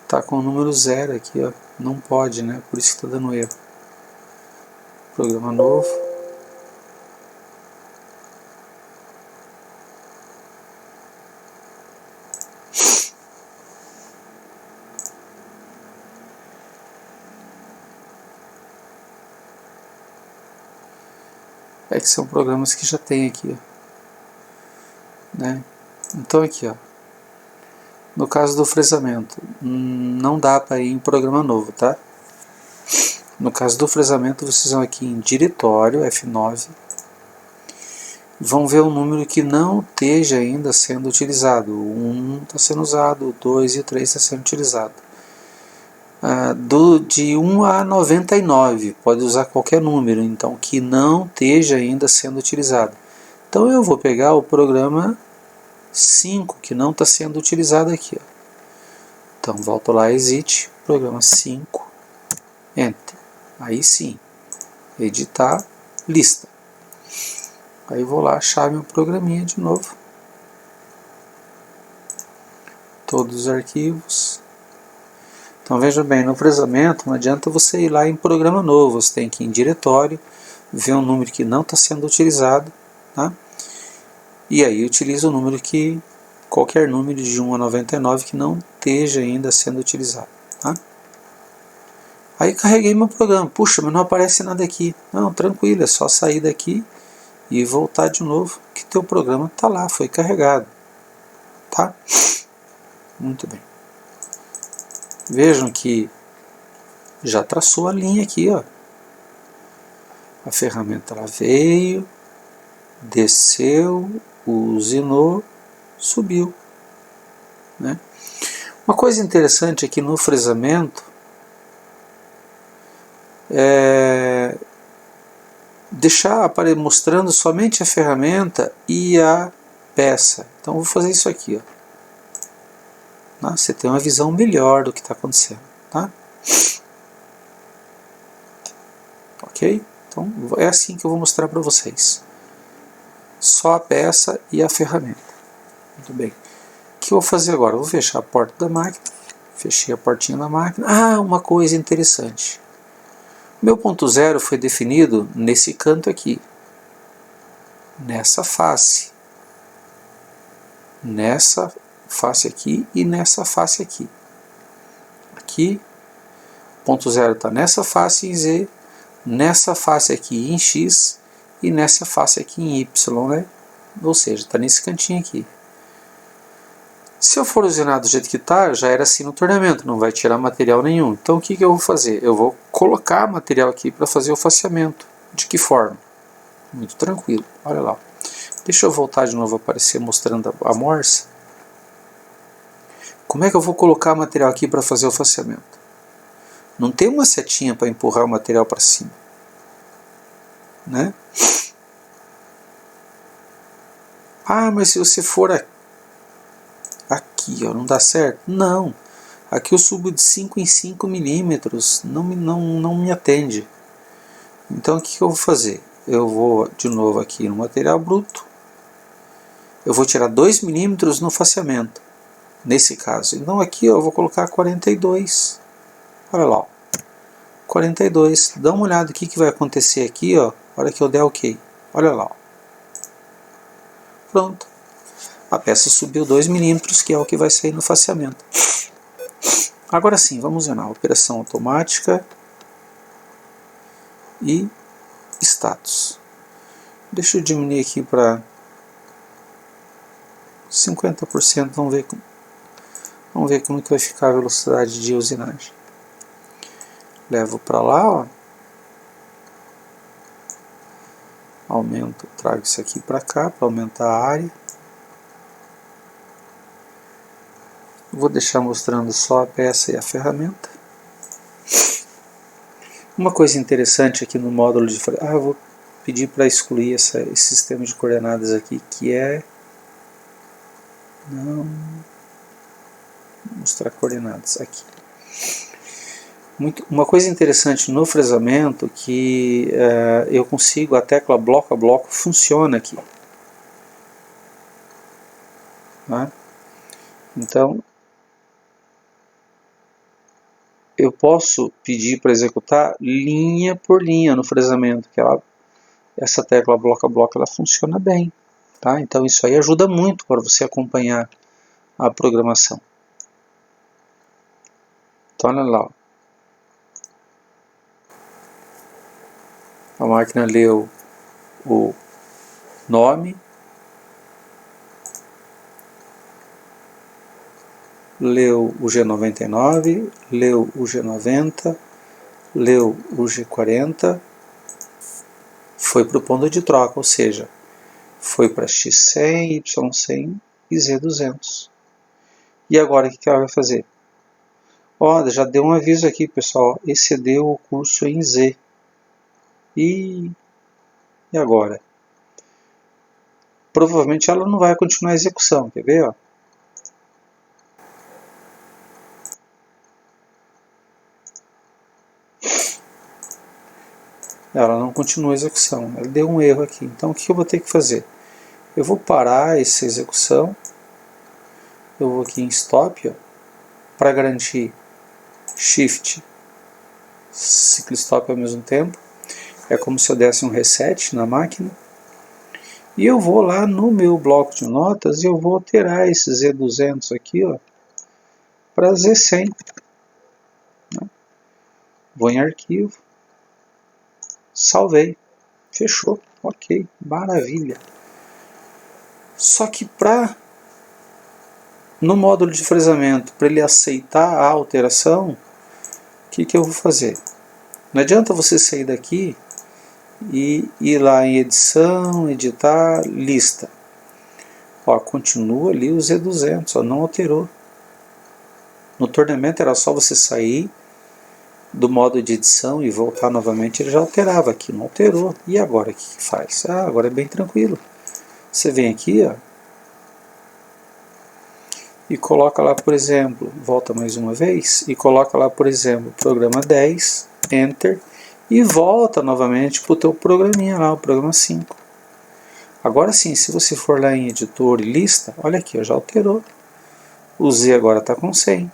Está com o número 0 aqui, ó. Não pode, né? Por isso que está dando erro. Programa novo. É que são programas que já tem aqui, ó, né? Então aqui, ó, no caso do fresamento, não dá para ir em programa novo, tá? No caso do fresamento, vocês vão aqui em diretório, F9, vão ver o número que não esteja ainda sendo utilizado. O 1 está sendo usado, o 2 e o 3 está sendo utilizado. De 1 a 99, pode usar qualquer número, então, que não esteja ainda sendo utilizado. Então eu vou pegar o programa 5, que não está sendo utilizado aqui, ó. Então volto lá, exit, programa 5, enter. Aí sim, editar, lista. Aí vou lá achar meu programinha de novo. Todos os arquivos. Então veja bem, no fresamento não adianta você ir lá em programa novo, você tem que ir em diretório, ver um número que não está sendo utilizado, tá? E aí utiliza o número que, qualquer número de 1 a 99 que não esteja ainda sendo utilizado, tá? Aí carreguei meu programa, puxa, mas não aparece nada aqui. Não, tranquilo, é só sair daqui e voltar de novo, que teu programa está lá, foi carregado, tá? Muito bem. Vejam que já traçou a linha aqui, ó. A ferramenta ela veio, desceu, usinou, subiu, né? Uma coisa interessante aqui no fresamento é deixar mostrando somente a ferramenta e a peça. Então vou fazer isso aqui, ó. Você tem uma visão melhor do que está acontecendo, tá? Ok? Então é assim que eu vou mostrar para vocês. Só a peça e a ferramenta. Muito bem. O que eu vou fazer agora? Eu vou fechar a porta da máquina. Fechei a portinha da máquina. Ah, uma coisa interessante. Meu ponto zero foi definido nesse canto aqui. Nessa face. Nessa face aqui e nessa face aqui. Aqui, ponto zero está nessa face em Z, nessa face aqui em X e nessa face aqui em Y, né? Ou seja, está nesse cantinho aqui. Se eu for usinar do jeito que está, já era assim no torneamento, não vai tirar material nenhum. Então o que eu vou fazer? Eu vou colocar material aqui para fazer o faceamento. De que forma? Muito tranquilo, olha lá. Deixa eu voltar de novo a aparecer mostrando a morsa. Como é que eu vou colocar material aqui para fazer o faceamento? Não tem uma setinha para empurrar o material para cima, né? Ah, mas se você for aqui, ó, não dá certo? Não. Aqui eu subo de 5 em 5 milímetros, não me atende. Então o que eu vou fazer? Eu vou de novo aqui no material bruto. Eu vou tirar 2 milímetros no faceamento, nesse caso. Então aqui eu vou colocar 42. Olha lá, 42. Dá uma olhada o que vai acontecer aqui, ó. Hora que eu der OK. Olha lá. Pronto. A peça subiu 2 milímetros, que é o que vai sair no faceamento. Agora sim, vamos ver na operação automática e status. Deixa eu diminuir aqui para 50%, vamos ver como que vai ficar a velocidade de usinagem. Levo para lá, ó. Aumento, trago isso aqui para cá para aumentar a área. Vou deixar mostrando só a peça e a ferramenta. Uma coisa interessante aqui no módulo de... eu vou pedir para excluir esse sistema de coordenadas aqui, que é... Não... Vou mostrar coordenadas aqui. Uma coisa interessante no fresamento que eu consigo, a tecla bloco a bloco funciona aqui. Tá? Então, eu posso pedir para executar linha por linha no fresamento, que essa tecla bloco a bloco ela funciona bem, tá? Então isso aí ajuda muito para você acompanhar a programação. Então olha lá, a máquina leu o nome, leu o G99, leu o G90, leu o G40, foi para o ponto de troca, ou seja, foi para X100, Y100 e Z200. E agora o que ela vai fazer? Ó, já deu um aviso aqui, pessoal, excedeu o curso em Z. E agora? Provavelmente ela não vai continuar a execução, quer ver? Ó? Ela não continua a execução, ela deu um erro aqui. Então o que eu vou ter que fazer? Eu vou parar essa execução, eu vou aqui em Stop, para garantir Shift, Ciclo Stop ao mesmo tempo. É como se eu desse um reset na máquina. E eu vou lá no meu bloco de notas e eu vou alterar esse Z200 aqui, para Z100. Né? Vou em arquivo, salvei, fechou, ok, maravilha. Só que no módulo de fresamento, para ele aceitar a alteração, o que eu vou fazer? Não adianta você sair daqui e ir lá em edição, editar, lista. Ó, continua ali o Z200, ó, não alterou. No torneamento era só você sair do modo de edição e voltar novamente, ele já alterava aqui, não alterou. E agora o que faz? Ah, agora é bem tranquilo. Você vem aqui, ó, e coloca lá, por exemplo, volta mais uma vez, e coloca lá, por exemplo, programa 10, Enter, e volta novamente para o teu programinha lá, o programa 5. Agora sim, se você for lá em editor e lista, olha aqui, já alterou. O Z agora está com 100.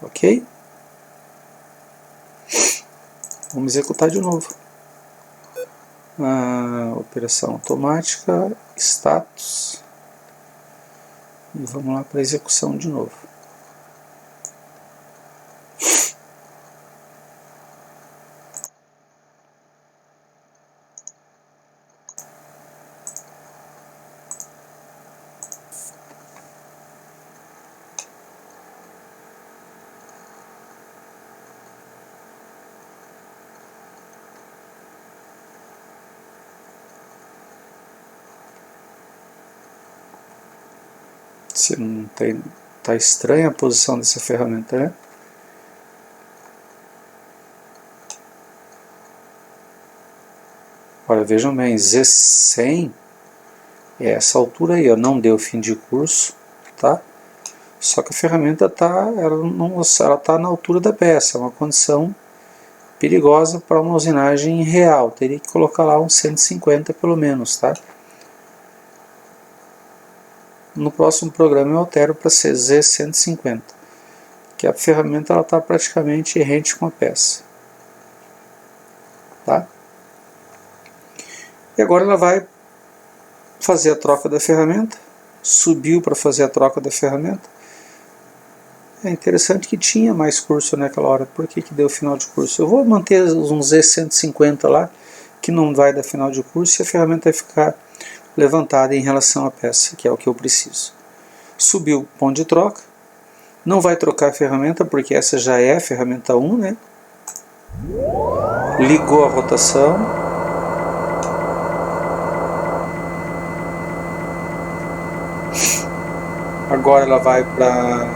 Ok? Vamos executar de novo. Operação automática, status. E vamos lá para a execução de novo. Se não tem, tá estranha a posição dessa ferramenta, né? Olha, vejam bem, Z100 é essa altura aí, ó, não deu fim de curso, tá? Só que a ferramenta ela tá na altura da peça, é uma condição perigosa para uma usinagem real, teria que colocar lá uns 150 pelo menos, tá? No próximo programa eu altero para ser Z150, que a ferramenta está praticamente rente com a peça. Tá? E agora ela vai fazer a troca da ferramenta, subiu para fazer a troca da ferramenta. É interessante que tinha mais curso naquela hora, por que deu final de curso? Eu vou manter um Z150 lá, que não vai dar final de curso, e a ferramenta vai ficar levantada em relação à peça, que é o que eu preciso. Subiu o ponto de troca, não vai trocar a ferramenta, porque essa já é a ferramenta 1, né? Ligou a rotação. Agora ela vai para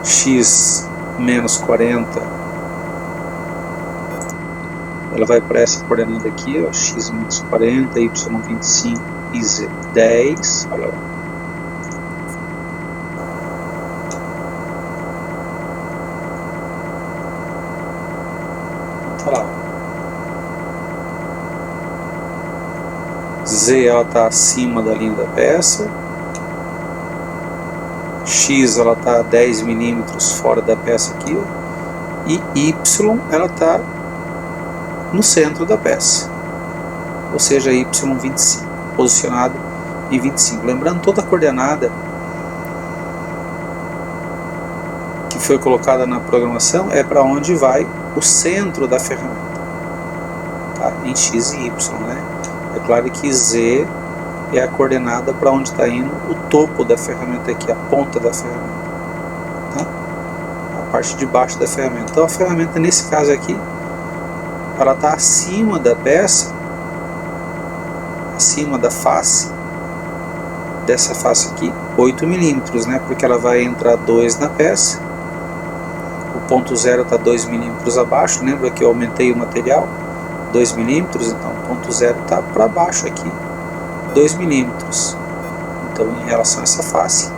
X menos 40. Ela vai para essa coordenada aqui, ó, x menos 40, y25 e z10. Olha lá. Tá lá. Z ela está acima da linha da peça. X ela está a 10 milímetros fora da peça aqui, ó. e Y ela está no centro da peça, ou seja, Y25, posicionado em 25. Lembrando, toda a coordenada que foi colocada na programação é para onde vai o centro da ferramenta, tá? Em X e Y, né? É claro que Z é a coordenada para onde está indo o topo da ferramenta aqui, a ponta da ferramenta, tá? A parte de baixo da ferramenta. Então a ferramenta, nesse caso aqui, ela está acima da peça, acima da face, dessa face aqui, 8 milímetros, né? Porque ela vai entrar 2 na peça, o ponto zero está 2 milímetros abaixo, lembra que eu aumentei o material, 2 milímetros, então o ponto zero está para baixo aqui, 2 milímetros. Então, em relação a essa face,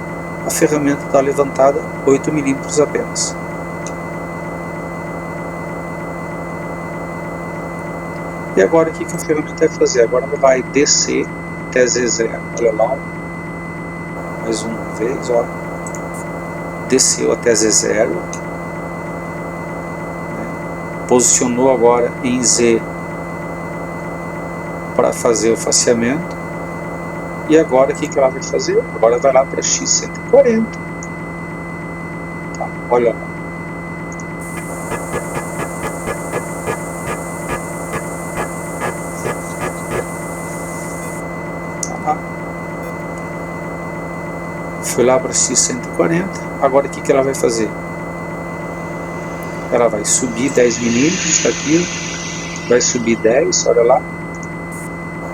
a ferramenta está levantada 8 milímetros apenas. E agora o que a ferramenta vai fazer? Agora ela vai descer até Z0. Olha lá, mais uma vez, ó. Desceu até Z0. Né? Posicionou agora em Z para fazer o faceamento. E agora o que ela vai fazer? Agora vai lá para X140. Tá, olha lá. Tá. Foi lá para X140. Agora o que ela vai fazer? Ela vai subir 10 milímetros, está aqui. Vai subir 10, olha lá.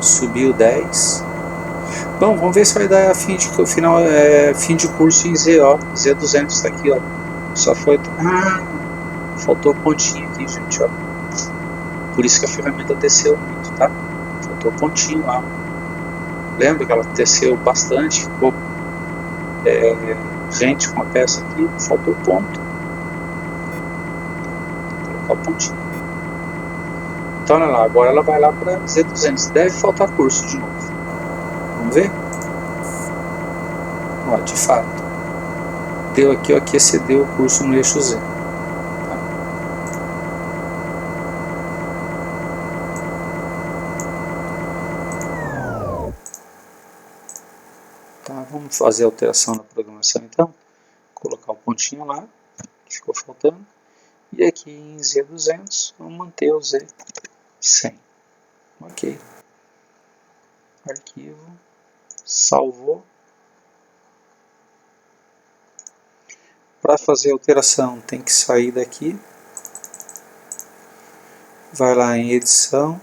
Subiu 10. Bom, vamos ver se vai dar fim de curso em Z, ó. Z200 está aqui, ó. Só foi... Ah, faltou pontinho aqui, gente, ó. Por isso que a ferramenta desceu muito, tá? Faltou pontinho lá. Lembra que ela desceu bastante, ficou rente com a peça aqui, faltou ponto. Vou colocar o pontinho. Então, olha lá, agora ela vai lá para Z200. Deve faltar curso de novo. Vamos ver? Ó, de fato, deu aqui, ó, que excedeu o curso no eixo Z. Tá, vamos fazer a alteração na programação então. Colocar o pontinho lá, que ficou faltando. E aqui em Z200, vamos manter o Z100. Ok. Arquivo. Salvou. Para fazer a alteração tem que sair daqui, vai lá em edição,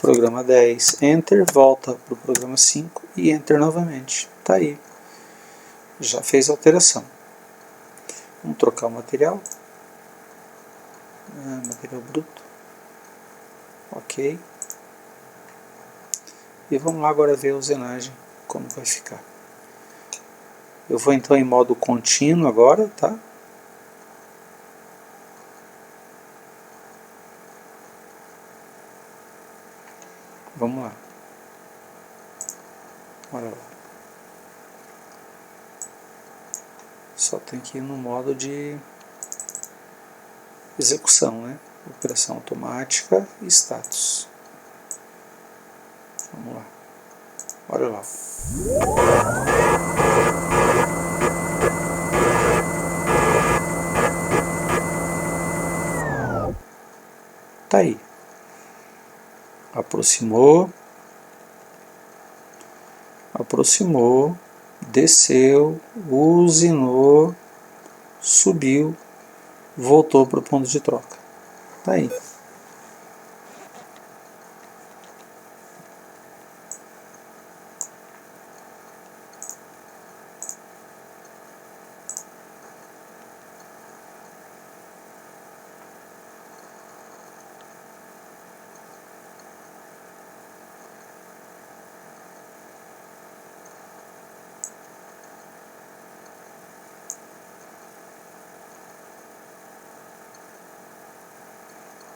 programa 10, enter, volta para o programa 5 e enter novamente. Tá aí, já fez a alteração. Vamos trocar o material, material bruto, ok. E vamos lá agora ver a usinagem, como vai ficar. Eu vou então em modo contínuo agora, tá? Vamos lá. Olha lá. Só tem que ir no modo de execução, né? Operação automática e status. Vamos lá. Olha lá. Tá aí. Aproximou, desceu, usinou, subiu, voltou para o ponto de troca. Tá aí.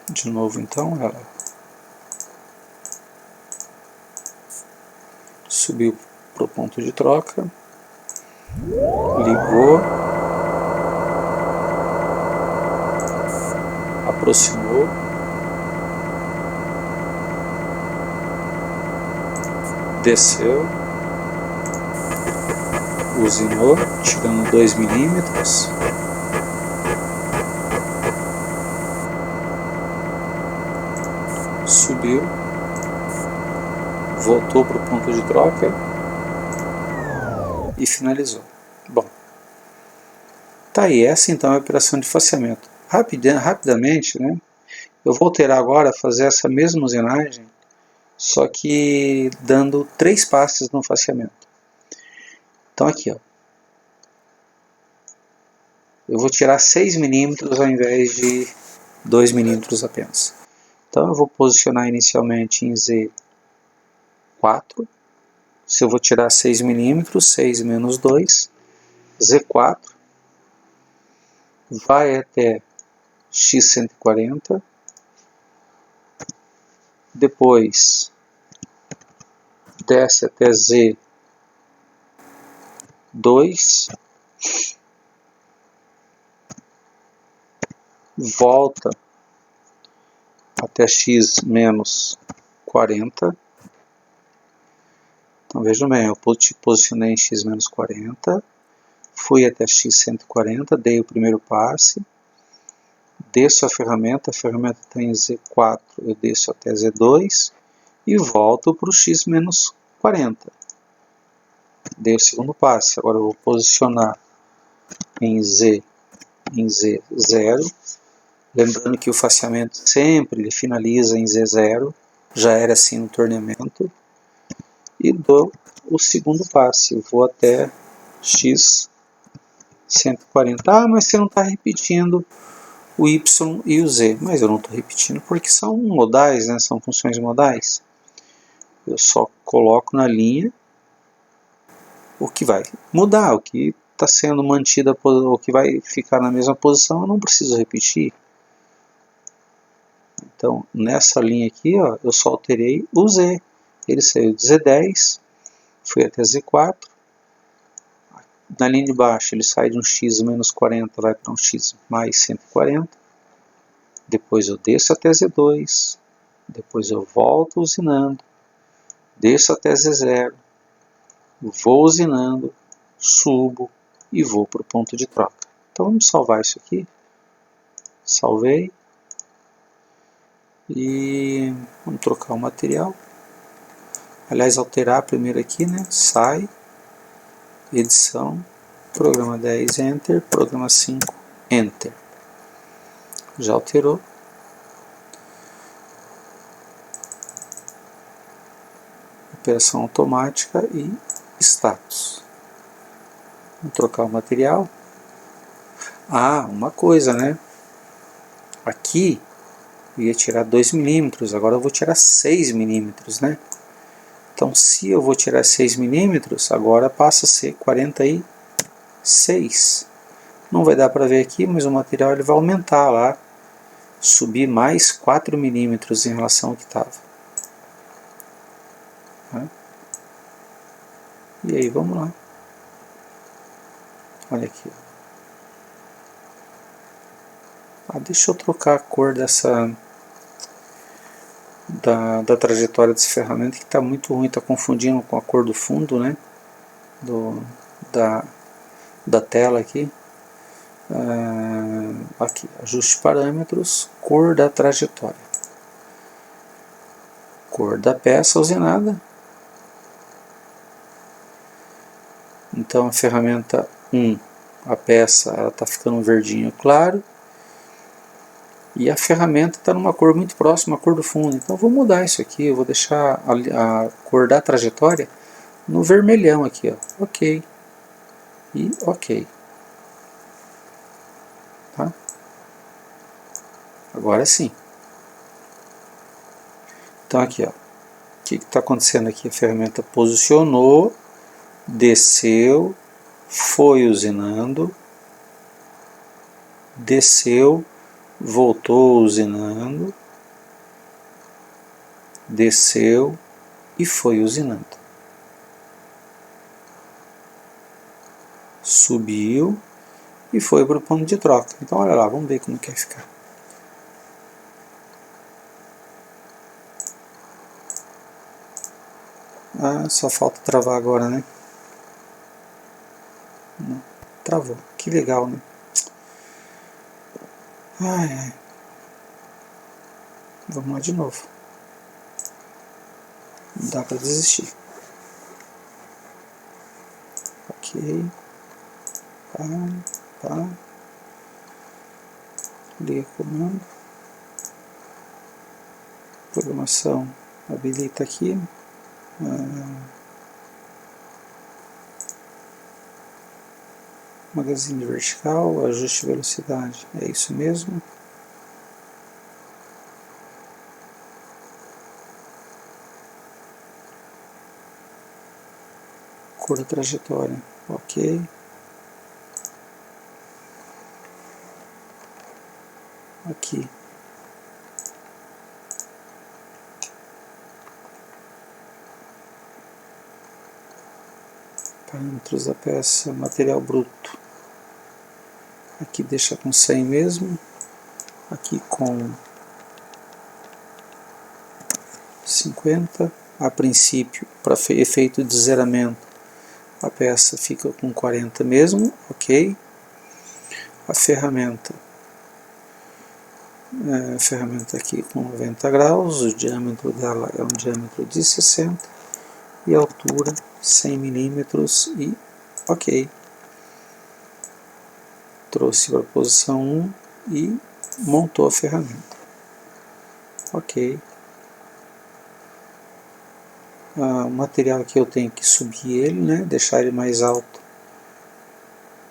De novo então, ela subiu para o ponto de troca, ligou, aproximou, desceu, usinou, tirando 2 milímetros, subiu, voltou para o ponto de troca e finalizou. Bom, tá aí, essa então é a operação de faceamento. Rapidamente, né, eu vou alterar agora, fazer essa mesma usinagem, só que dando 3 passes no faceamento. Então aqui, ó, eu vou tirar 6 milímetros ao invés de 2 milímetros apenas. Então eu vou posicionar inicialmente em Z4. Se eu vou tirar 6 milímetros, 6 menos 2, Z4, vai até X140, depois desce até Z2, volta até X menos 40. Então vejam bem, eu posicionei em X menos 40, fui até X140, dei o primeiro passe, desço a ferramenta está em Z4, eu desço até Z2 e volto para o X menos 40. Dei o segundo passe, agora eu vou posicionar em Z0, lembrando que o faceamento sempre ele finaliza em Z0, já era assim no torneamento, e dou o segundo passe, vou até X140. Ah, mas você não está repetindo o Y e o Z, mas eu não estou repetindo porque são modais, né? São funções modais. Eu só coloco na linha o que vai mudar, o que está sendo mantida, o que vai ficar na mesma posição, eu não preciso repetir. Então, nessa linha aqui, ó, eu só alterei o Z. Ele saiu de Z10, foi até Z4. Na linha de baixo, ele sai de um X menos 40, vai para um X mais 140. Depois eu desço até Z2. Depois eu volto usinando. Desço até Z0. Vou usinando. Subo e vou para o ponto de troca. Então vamos salvar isso aqui. Salvei. E vamos trocar o material. Aliás, alterar primeiro aqui, né? Sai. Edição. Programa 10, Enter. Programa 5, Enter. Já alterou. Operação automática e status. Vamos trocar o material. Ah, uma coisa, né? Aqui eu ia tirar 2 milímetros, agora eu vou tirar 6 milímetros, né? Então, se eu vou tirar 6 milímetros, agora passa a ser 46. Não vai dar para ver aqui, mas o material ele vai aumentar lá, subir mais 4 milímetros em relação ao que estava. E aí, vamos lá. Olha aqui. Deixa eu trocar a cor dessa da trajetória desse ferramenta, que está muito ruim, está confundindo com a cor do fundo, né? Da tela aqui. Aqui, ajuste parâmetros, cor da trajetória, cor da peça usinada. Então a ferramenta 1, a peça, ela está ficando um verdinho claro, e a ferramenta está numa cor muito próxima à cor do fundo. Então eu vou mudar isso aqui, eu vou deixar a cor da trajetória no vermelhão aqui, ó. Ok, e ok. Tá? Agora sim. Então aqui, ó, o que está acontecendo aqui? A ferramenta posicionou, desceu, foi usinando, desceu, voltou usinando, desceu e foi usinando. Subiu e foi para o ponto de troca. Então olha lá, vamos ver como que vai ficar. Ah, só falta travar agora, né? Não, travou. Que legal, né? Ai, ai. Vamos lá de novo. Não dá para desistir. Ok. Pá. Liga comando. Programação habilita aqui. Magazine vertical, ajuste de velocidade. É isso mesmo. Cor da trajetória. Ok. Aqui. Parâmetros da peça, material bruto. Aqui deixa com 100 mesmo. Aqui com 50. A princípio, para efeito de zeramento, a peça fica com 40 mesmo. Ok. A ferramenta aqui com 90 graus, o diâmetro dela é um diâmetro de 60 e a altura 100 milímetros e ok. Trouxe para a posição 1 e montou a ferramenta. Ok. O material aqui eu tenho que subir ele, né, deixar ele mais alto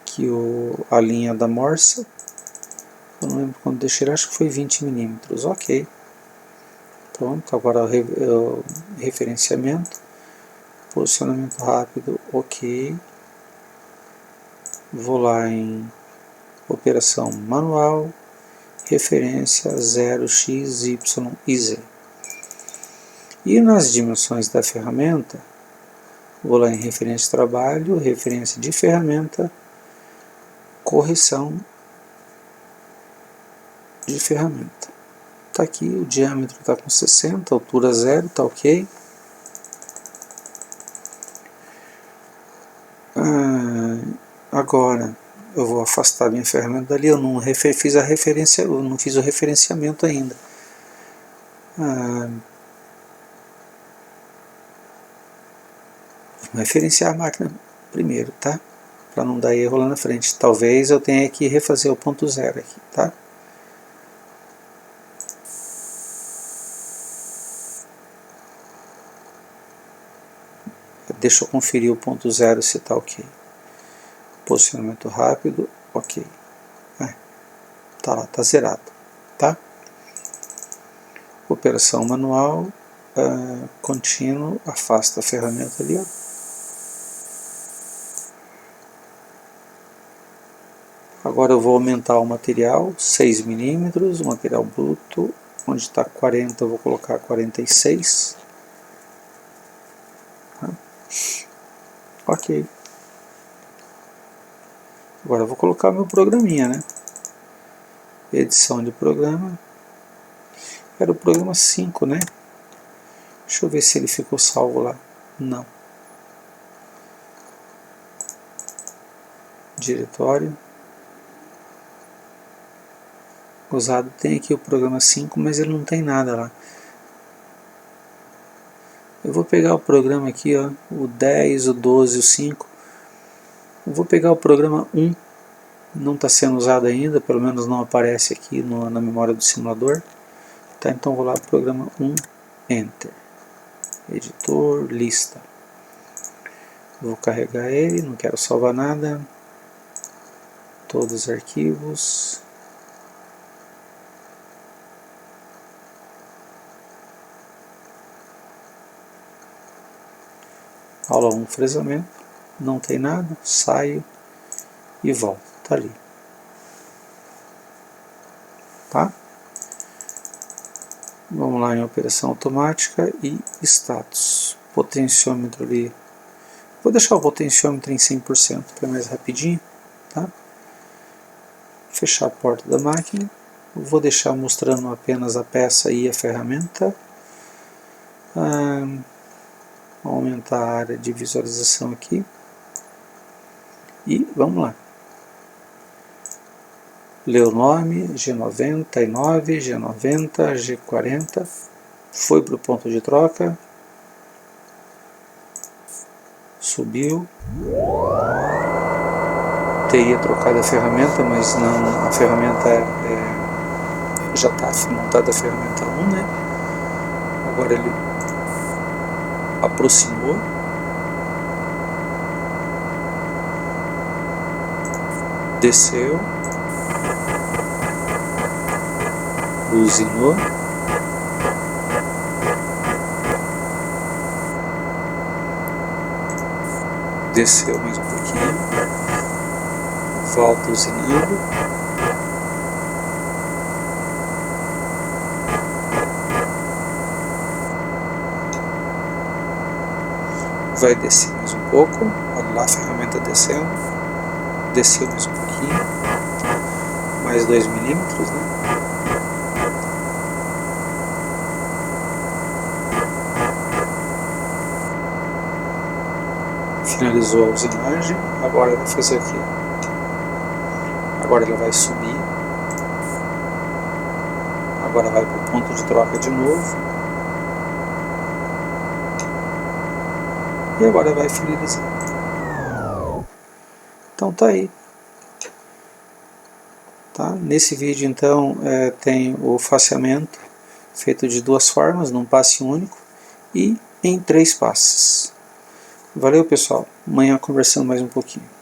que a linha da morsa. Eu não lembro quando deixei, acho que foi 20 milímetros. Ok. Pronto, agora o referenciamento, posicionamento rápido, ok. Vou lá em operação manual, referência 0x, y e z. E nas dimensões da ferramenta, vou lá em referência de trabalho, referência de ferramenta, correção de ferramenta. Está aqui, o diâmetro está com 60, altura 0, está ok. Agora eu vou afastar minha ferramenta dali, eu não fiz a referência, eu não fiz o referenciamento ainda. Vou referenciar a máquina primeiro, tá? Para não dar erro lá na frente. Talvez eu tenha que refazer o ponto zero aqui, tá? Deixa eu conferir o ponto zero se está ok. Posicionamento rápido, ok. Tá lá, tá zerado, tá? Operação manual, contínuo, afasta a ferramenta ali, ó. Agora eu vou aumentar o material, 6 milímetros, o material bruto, onde está 40 eu vou colocar 46. Tá? Ok. Agora eu vou colocar meu programinha, né? Edição de programa. Era o programa 5, né? Deixa eu ver se ele ficou salvo lá. Não. Diretório. Usado tem aqui o programa 5, mas ele não tem nada lá. Eu vou pegar o programa aqui, ó, o 10, o 12, o 5. Eu vou pegar o programa 1. Não está sendo usado ainda, pelo menos não aparece aqui na memória do simulador. Tá, então vou lá para o programa 1, Enter. Editor, lista. Vou carregar ele, não quero salvar nada. Todos os arquivos. Aula 1, fresamento. Não tem nada, saio e volto. Tá ali. Tá? Vamos lá em operação automática e status. Potenciômetro ali. Vou deixar o potenciômetro em 100% para mais rapidinho. Tá? Fechar a porta da máquina. Vou deixar mostrando apenas a peça e a ferramenta. Vou aumentar a área de visualização aqui. E vamos lá. Leu o nome, G99, G90, G40. Foi para o ponto de troca. Subiu. Teria trocado a ferramenta, mas não, a ferramenta já está montada a ferramenta 1, né? Agora ele aproximou. Desceu. Buzinou. Desceu mais um pouquinho. Volta usinando. Vai descer mais um pouco. Olha lá a ferramenta descendo. Desceu mais um pouquinho. Mais 2 milímetros, né? Finalizou a usinagem. Agora vai fazer aqui. Agora ela vai subir. Agora vai para o ponto de troca de novo. E agora vai finalizar. Então tá aí. Tá? Nesse vídeo então tem o faceamento feito de 2 formas, num passe único e em 3 passes. Valeu pessoal, amanhã conversando mais um pouquinho.